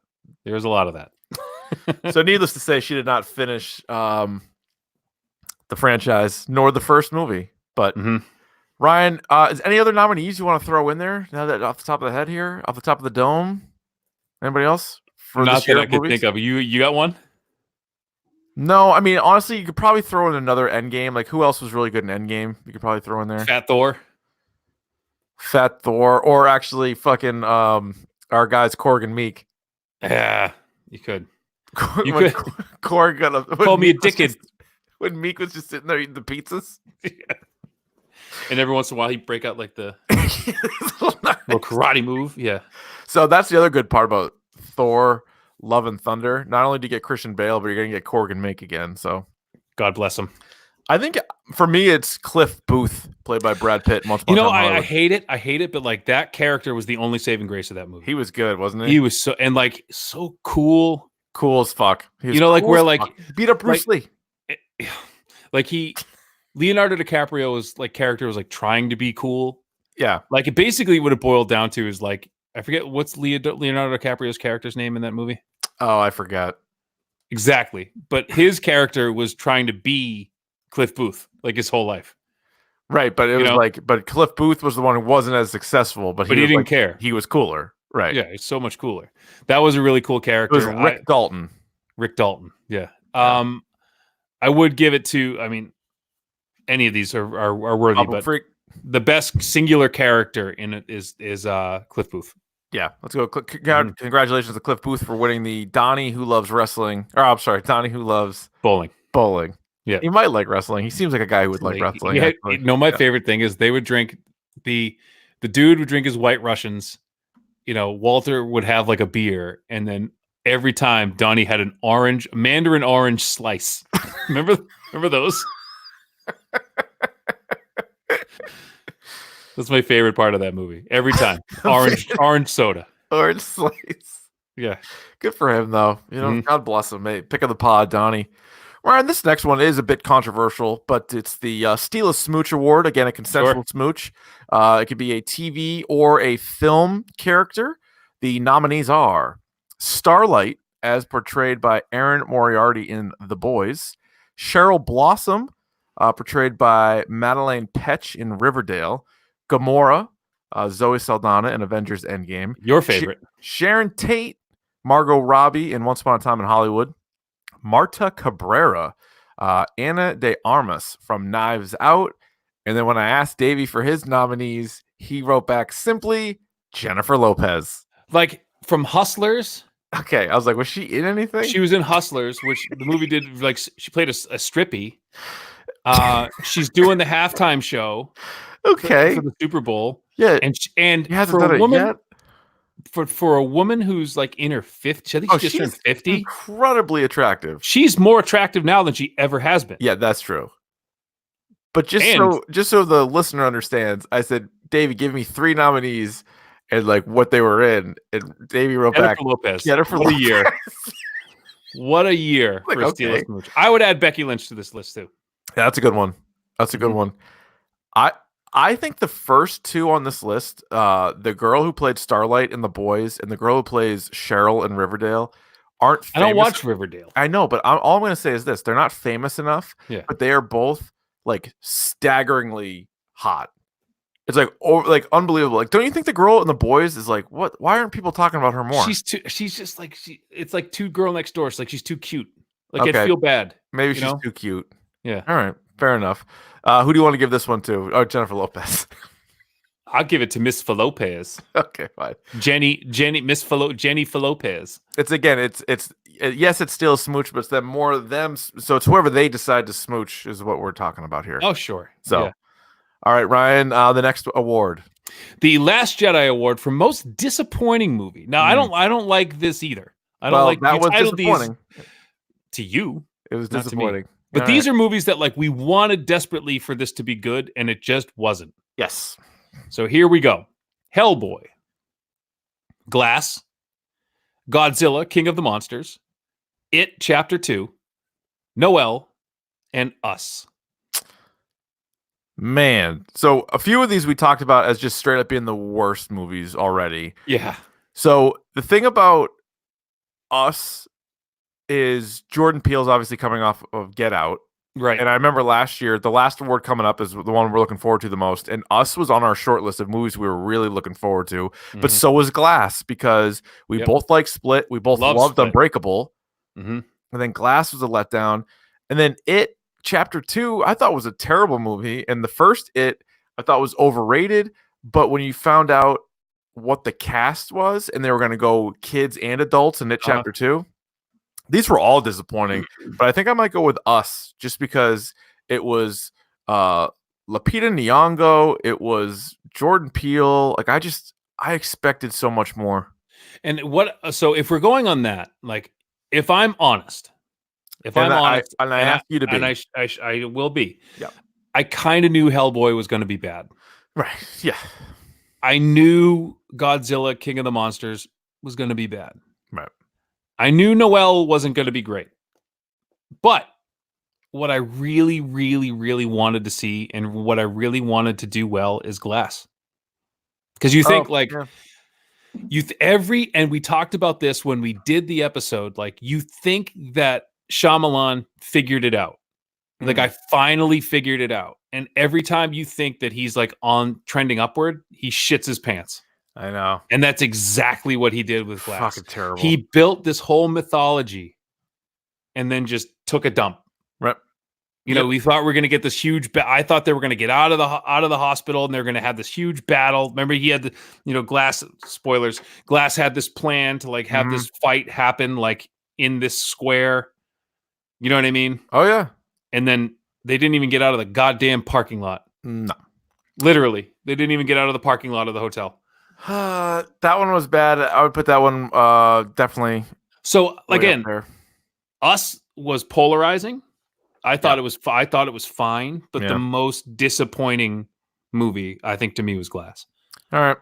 There's a lot of that. So needless to say, she did not finish the franchise nor the first movie. But Ryan, is any other nominees you want to throw in there? Now that off the top of the head here, off the top of the dome? Anybody else? Not that I could think of. You got one? No, I mean, honestly, you could probably throw in another Endgame. Like, who else was really good in Endgame? You could probably throw in there. Fat Thor, or actually fucking our guys Korg and Meek. Yeah, you could. Korg call me a dickhead when Meek was just sitting there eating the pizzas. Yeah. And every once in a while, he'd break out like the little karate move. Yeah. So that's the other good part about Thor: Love and Thunder. Not only do you get Christian Bale, but you're going to get Korg and Meek again. So God bless him. I think for me, it's Cliff Booth, played by Brad Pitt. I hate it. I hate it. But like that character was the only saving grace of that movie. He was good, wasn't he? He was so cool. Cool as fuck. Beat up Bruce Lee. Leonardo DiCaprio's character was like trying to be cool. Yeah. Like it basically what it boiled down to is like, I forget what's Leonardo DiCaprio's character's name in that movie. Oh, I forgot. Exactly. But his character was trying to be Cliff Booth like his whole life. Right. But it was but Cliff Booth was the one who wasn't as successful, but he didn't care. He was cooler. Right. Yeah. He's so much cooler. That was a really cool character. It was Rick Dalton. Rick Dalton. Yeah. I would give it to, any of these are worthy, but the best singular character in it is Cliff Booth. Yeah, let's go. Congratulations to Cliff Booth for winning the Donnie Who Loves Wrestling. Or I'm sorry, Donnie Who Loves Bowling. Yeah, he might like wrestling. He seems like a guy who would like wrestling. My favorite thing is they would drink the dude would drink his White Russians. Walter would have like a beer, and then every time Donnie had an mandarin orange slice. Remember those? That's my favorite part of that movie. Every time. Orange soda. Orange slice. Yeah. Good for him, though. God bless him, mate. Pick of the pod, Donnie. Ryan, this next one is a bit controversial, but it's the Steal a Smooch Award. Again, a consensual smooch. It could be a TV or a film character. The nominees are Starlight, as portrayed by Erin Moriarty in The Boys. Cheryl Blossom, portrayed by Madeleine Petsch in Riverdale. Gamora, Zoe Saldana in Avengers Endgame. Your favorite. Sharon Tate, Margot Robbie in Once Upon a Time in Hollywood. Marta Cabrera, Ana de Armas from Knives Out. And then when I asked Davey for his nominees, he wrote back simply Jennifer Lopez. Like from Hustlers. Okay, I was like, was she in anything? She was in Hustlers, which the movie did. Like she played a strippy. She's doing the halftime show. Okay, for the Super Bowl. Yeah, and he hasn't done it yet. For a woman who's like in her 50s, I think she just turned 50. Incredibly attractive. She's more attractive now than she ever has been. Yeah, that's true. But just so the listener understands, I said, Davey, give me 3 nominees and like what they were in. And Davey wrote back, Jennifer Lopez. What a year. What a year for Steal a Smooch. I would add Becky Lynch to this list too. Yeah, that's a good one. That's a good one. I think the first 2 on this list, the girl who played Starlight in The Boys and the girl who plays Cheryl in Riverdale, aren't famous. I don't watch Riverdale. I know, but all I'm going to say is this. They're not famous enough, but they are both like staggeringly hot. It's like unbelievable. Like, don't you think the girl in The Boys is like, what? Why aren't people talking about her more? She's just like, it's like Two Girl Next Door. It's like she's too cute. Like, I feel bad. Maybe she's too cute. Yeah. All right. Fair enough. Who do you want to give this one to? Oh, Jennifer Lopez. I'll give it to Miss Lopez. Okay, fine. Jenny Lopez. It's yes, it's still a smooch, but it's them more them. So it's whoever they decide to smooch is what we're talking about here. Oh, sure. So, all right, Ryan. The next award, the Last Jedi Award for most disappointing movie. Now, I don't like this either. I don't like that was disappointing to you. It was disappointing. But these are movies that like we wanted desperately for this to be good, and it just wasn't. Yes. So here we go. Hellboy, Glass, Godzilla, King of the Monsters, It Chapter 2, Noelle, and Us. Man. So a few of these we talked about as just straight up being the worst movies already. Yeah. So the thing about Us is Jordan Peele's obviously coming off of Get Out. Right. And I remember last year, the last award coming up is the one we're looking forward to the most. And Us was on our short list of movies we were really looking forward to. Mm-hmm. But so was Glass, because we both like Split. We both loved Split. Unbreakable. Mm-hmm. And then Glass was a letdown. And then It Chapter 2, I thought was a terrible movie. And the first It, I thought was overrated. But when you found out what the cast was, and they were going to go kids and adults in It Chapter 2, these were all disappointing, but I think I might go with Us just because it was Lupita Nyong'o, it was Jordan Peele. Like I expected so much more. And so if we're going on that, like if I'm honest, I ask you to be, and I will be. Yeah. I kind of knew Hellboy was going to be bad. Right. Yeah. I knew Godzilla, King of the Monsters was going to be bad. Right. I knew Noelle wasn't going to be great. But what I really, really, really wanted to see and what I really wanted to do well is Glass. Because you think and we talked about this when we did the episode, like you think that Shyamalan figured it out. Like I finally figured it out. And every time you think that he's like on trending upward, he shits his pants. I know. And that's exactly what he did with Glass. Fucking terrible. He built this whole mythology and then just took a dump. Right. You know, we thought we were going to get this huge I thought they were going to get out of the hospital and they're going to have this huge battle. Remember he had Glass, spoilers. Glass had this plan to like have this fight happen like in this square. You know what I mean? Oh yeah. And then they didn't even get out of the goddamn parking lot. No. Literally. They didn't even get out of the parking lot of the hotel. That one was bad. I would put that one definitely. So again, Us was polarizing. I thought it was fine, but the most disappointing movie, I think, to me, was Glass. All right,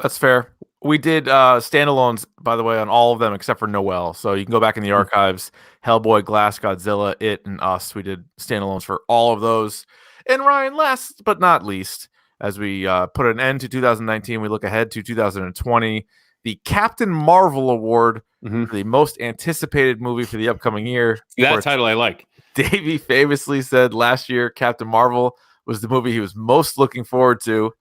that's fair. We did standalones, by the way, on all of them except for Noelle. So you can go back in the archives. Hellboy, Glass, Godzilla, It, and Us. We did standalones for all of those. And Ryan, last but not least, as we put an end to 2019, we look ahead to 2020. The Captain Marvel Award for the most anticipated movie for the upcoming year. That title I like. Davey famously said last year Captain Marvel was the movie he was most looking forward to,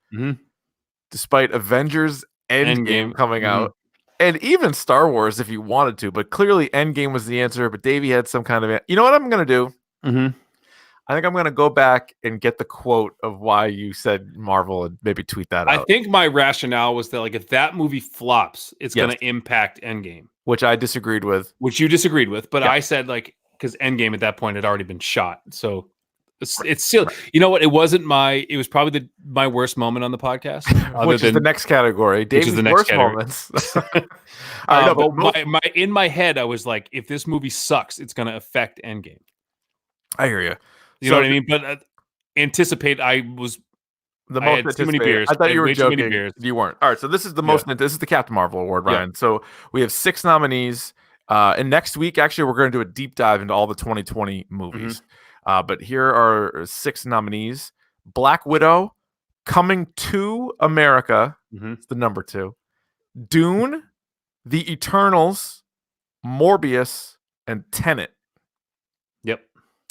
despite Avengers Endgame coming out. And even Star Wars if you wanted to, but clearly Endgame was the answer. But Davey had some kind of... You know what I'm going to do? I think I'm going to go back and get the quote of why you said Marvel and maybe tweet that out. I think my rationale was that, like, if that movie flops, it's going to impact Endgame. Which I disagreed with. Which you disagreed with. But I said, like, because Endgame at that point had already been shot. So it's still... You know what? It wasn't my... It was probably my worst moment on the podcast. Which is the next category. Dave's worst moments. But in my head, I was like, if this movie sucks, it's going to affect Endgame. I hear you. You know what I mean? But anticipate, I was the most anticipated. Too many beers. I thought you were joking. You weren't. All right, so this is the most. This is the Captain Marvel Award, Ryan. Yeah. So we have 6 nominees. And next week, actually, we're going to do a deep dive into all the 2020 movies. But here are 6 nominees: Black Widow, Coming to America. It's the number 2. Dune, The Eternals, Morbius, and Tenet. Yep.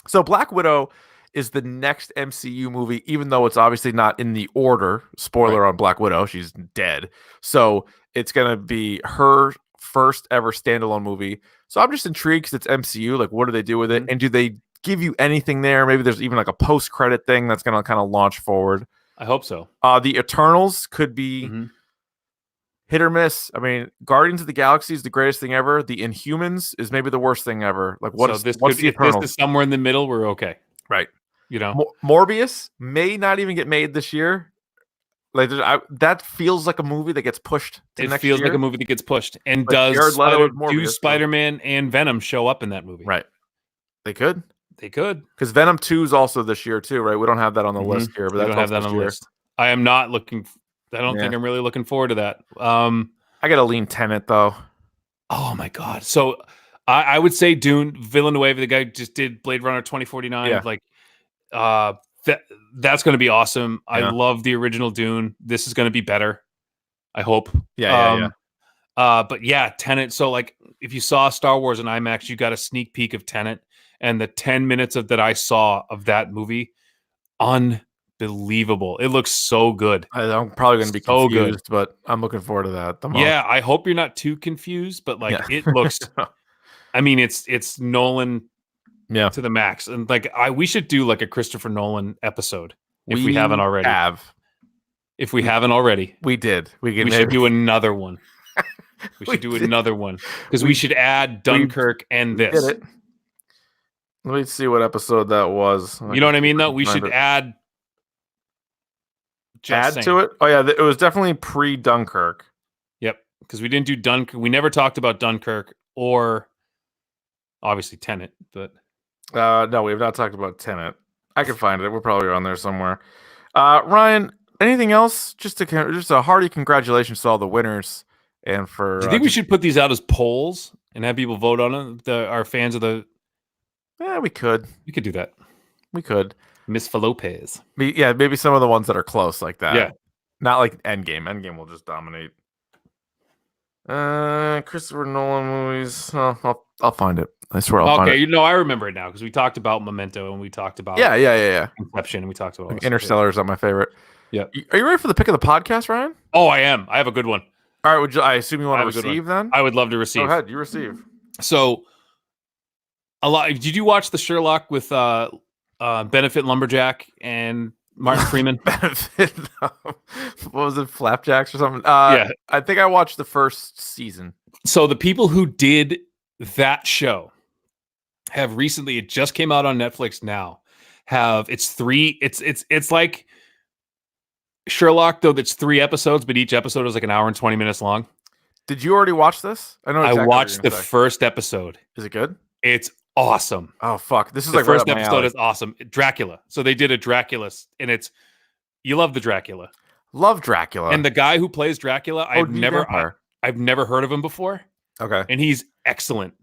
So Black Widow is the next MCU movie, even though it's obviously not in the order. Spoiler on Black Widow, she's dead. So it's going to be her first ever standalone movie. So I'm just intrigued because it's MCU. Like, what do they do with it? And do they give you anything there? Maybe there's even like a post-credit thing that's going to kind of launch forward. I hope so. The Eternals could be hit or miss. I mean, Guardians of the Galaxy is the greatest thing ever. The Inhumans is maybe the worst thing ever. Like, what's the Eternals? If this is somewhere in the middle, we're okay. Right. You know, Morbius may not even get made this year. Like, that feels like a movie that gets pushed to next year. It feels like a movie that gets pushed. And like does Spider-Man and Venom show up in that movie? Right. They could. They could. Because Venom 2 is also this year too, right? We don't have that on the list here, but that's don't have that on the list. I am not looking... I don't think I'm really looking forward to that. I got to lean Tenet, though. Oh, my God. So I would say Dune, Villeneuve, the guy just did Blade Runner 2049. Yeah. Like, that's going to be awesome. Yeah. I love the original Dune. This is going to be better, I hope. Yeah. But yeah, Tenet. So, like, if you saw Star Wars in IMAX, you got a sneak peek of Tenet. And the 10 minutes that I saw of that movie, unbelievable. It looks so good. I'm probably going to be confused, but I'm looking forward to that. Yeah, I hope you're not too confused, but like it looks... I mean, it's Nolan to the max. And like we should do like a Christopher Nolan episode if we haven't already. If we haven't already. We did. We should do another one. We should do another one. Because we should add Dunkirk and this. Did it. Let me see what episode that was. You know what I mean, though? We should add to it? Oh, yeah. It was definitely pre-Dunkirk. Yep. Because we didn't do Dunkirk. We never talked about Dunkirk or obviously Tenet. But no, we have not talked about Tenet. I can find it. We're probably on there somewhere. Ryan, anything else? Just a hearty congratulations to all the winners. And for do you think we should put these out as polls and have people vote on it? Our fans of the... Yeah, we could. We could do that. We could. Miss Lopez. Yeah, maybe some of the ones that are close like that. Yeah. Not like Endgame. Endgame will just dominate. Christopher Nolan movies. I'll find it. I swear I'll find it. Okay, I remember it now because we talked about Memento and we talked about Inception and we talked about Interstellar is not my favorite. Yeah. Are you ready for the pick of the podcast, Ryan? Oh, I am. I have a good one. All right. I assume you want to receive then? I would love to receive. Go ahead. You receive. So, did you watch the Sherlock with Benefit Lumberjack and Martin Freeman? Benefit, what was it, Flapjacks or something? Yeah, I think I watched the first season. So the people who did that show have recently, it just came out on Netflix now. It's like Sherlock, though. That's 3 episodes, but each episode is like an hour and 20 minutes long. Did you already watch this? I know. Exactly I watched the first episode. Is it good? It's awesome. Oh fuck! This is the like first right episode is awesome. Dracula. So they did a Dracula, and you love the Dracula. Love Dracula. And the guy who plays Dracula, I've never heard of him before. Okay. And he's excellent.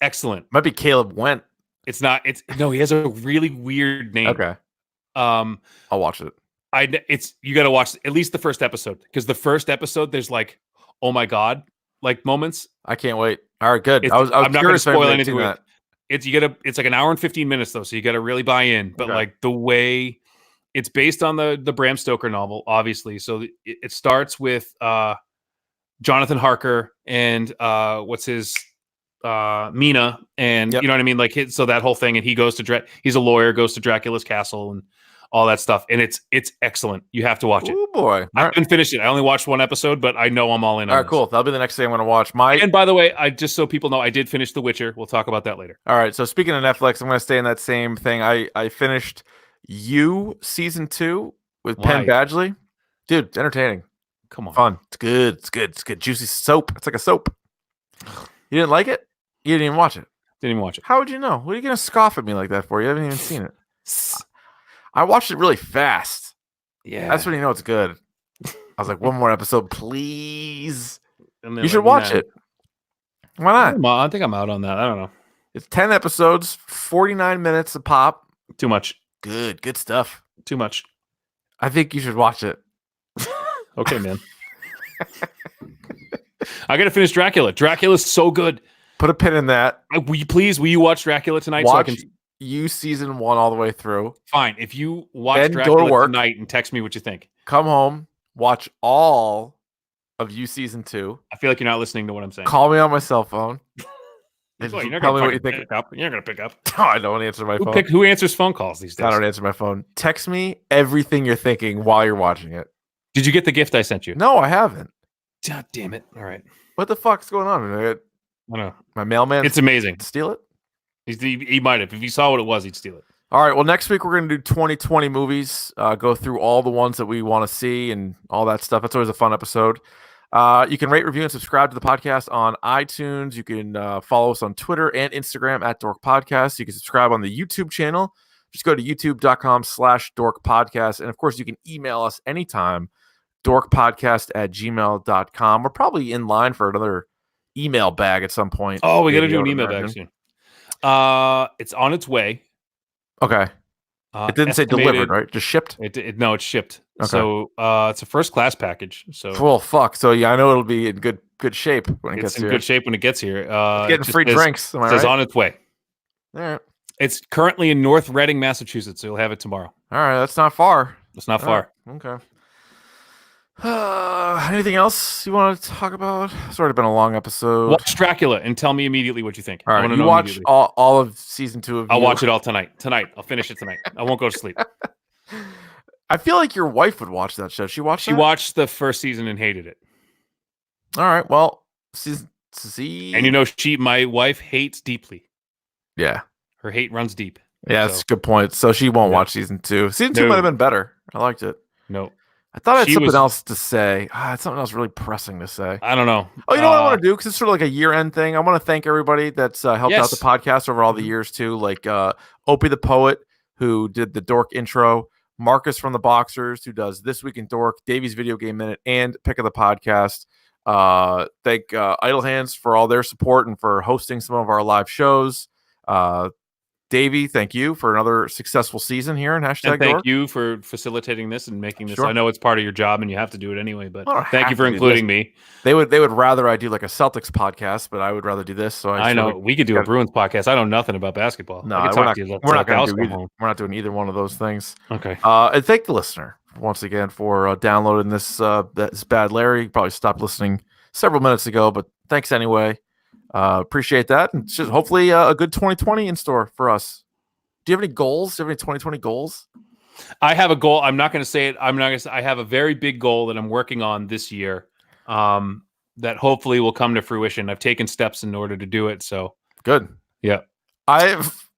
Excellent. Might be Caleb Went. It's not. No. He has a really weird name. Okay. I'll watch it. You got to watch at least the first episode, because the first episode there's like, oh my god, like moments. I can't wait. All right, good. I'm not going to spoil anything. It's like an hour and 15 minutes though, so you got to really buy in. But like the way it's based on the Bram Stoker novel, obviously. So it starts with Jonathan Harker and what's his Mina, and you know what I mean, like so that whole thing, and he goes to he's a lawyer, goes to Dracula's castle and all that stuff, and it's excellent. You have to watch it. Oh boy, I haven't finished it. I only watched one episode, but I know I'm all in. All right, cool. That'll be the next thing I'm going to watch. And by the way, just so people know, I did finish The Witcher. We'll talk about that later. All right. So speaking of Netflix, I'm going to stay in that same thing. I finished You season 2 with Penn Badgley. Dude, it's entertaining. Come on, fun. It's good. It's good. It's good. Juicy soap. It's like a soap. You didn't like it? You didn't even watch it. Didn't even watch it. How would you know? What are you going to scoff at me like that for? You haven't even seen it. I watched it really fast. Yeah. That's when you know it's good. I was like, one more episode, please. You should watch it. Why not? I think I'm out on that. I don't know. It's 10 episodes, 49 minutes a pop. Too much. Good stuff. Too much. I think you should watch it. Okay, man. I got to finish Dracula. Dracula's so good. Put a pin in that. Will you watch Dracula tonight? Watch You season 1 all the way through. Fine. If you watch Dracula tonight and text me what you think. Come home, watch all of You season 2. I feel like you're not listening to what I'm saying. Call me on my cell phone. You're not going to pick up. You're not going to pick up. No, I don't answer my phone. Who answers phone calls these days? I don't answer my phone. Text me everything you're thinking while you're watching it. Did you get the gift I sent you? No, I haven't. God damn it. All right. What the fuck's going on? I don't know. My mailman. It's amazing. Steal it? He might have. If he saw what it was, he'd steal it. All right. Well, next week we're going to do 2020 movies, go through all the ones that we want to see and all that stuff. That's always a fun episode. You can rate, review, and subscribe to the podcast on iTunes. You can follow us on Twitter and Instagram at Dork Podcast. You can subscribe on the YouTube channel. Just go to youtube.com/Dork Podcast. And of course, you can email us anytime, dorkpodcast@gmail.com. We're probably in line for another email bag at some point. Oh, we got to do an email bag soon. It's on its way. Okay. It didn't say delivered, right? Just shipped? No, it's shipped. Okay. So it's a first class package. So well, fuck. So yeah, I know it'll be in good shape when it gets here. It's in good shape when it gets here. It's getting free drinks. It says on its way. All right. It's currently in North Reading, Massachusetts. So you'll have it tomorrow. All right, that's not far. It's not far. Right. Okay. Anything else you want to talk about? It's already been a long episode. Watch Dracula and tell me immediately what you think. All right, you watch all of season 2 of I'll watch it all tonight. I'll finish it tonight. I won't go to sleep. I feel like your wife would watch that show. She watched the first season and hated it. All right, well, and my wife hates deeply. Yeah. Her hate runs deep. Yeah, that's a good point. So she won't watch season 2. Season 2 might have been better. I liked it. No. I thought I had something else to say. Something else really pressing to say. I don't know. Oh, you know what I want to do? Because it's sort of like a year-end thing. I want to thank everybody that's helped out the podcast over all the years, too. Like Opie the Poet, who did the Dork intro. Marcus from the Boxers, who does This Week in Dork, Davey's Video Game Minute, and Pick of the Podcast. Thank Idle Hands for all their support and for hosting some of our live shows. Davey, thank you for another successful season here in #Dork. Thank you for facilitating this and making this. Sure. I know it's part of your job and you have to do it anyway, but thank you for including me. They would rather I do like a Celtics podcast, but I would rather do this. So I know we could do a Bruins podcast. I know nothing about basketball. No, we're not doing either one of those things. Okay. And thank the listener once again for downloading this. This Bad Larry probably stopped listening several minutes ago, but thanks anyway. Appreciate that, and just hopefully a good 2020 in store for us. Do you have any goals? Do you have any 2020 goals? I have a goal. I'm not going to say it. I'm not going to say. I have a very big goal that I'm working on this year. That hopefully will come to fruition. I've taken steps in order to do it. So good. Yeah. I've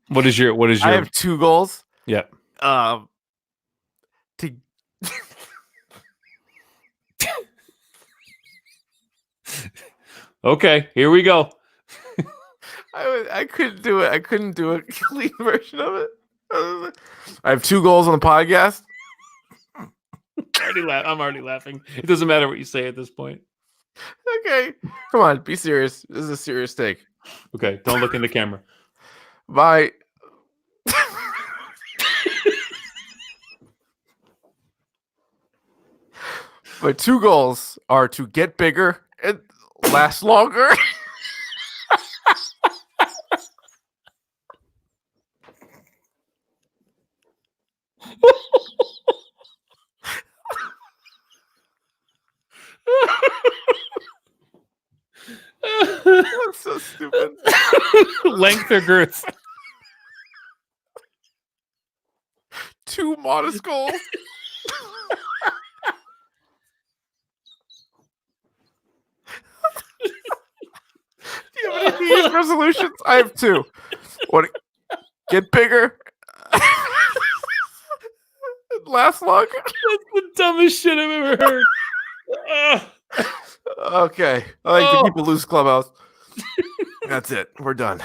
What is your? I have 2 goals. Yeah. To Okay, here we go. I couldn't do it. I couldn't do a clean version of it. I have 2 goals on the podcast. I'm already laughing. It doesn't matter what you say at this point. Okay, come on, be serious. This is a serious take. Okay, don't look in the camera. Bye. My 2 goals are to get bigger and last longer. That's so stupid. Length or girth? 2 modest goals. Do you have any New Year's resolutions? I have 2. Want to get bigger, last longer. That's the dumbest shit I've ever heard. Okay, I like the People Lose Clubhouse. That's it. We're done.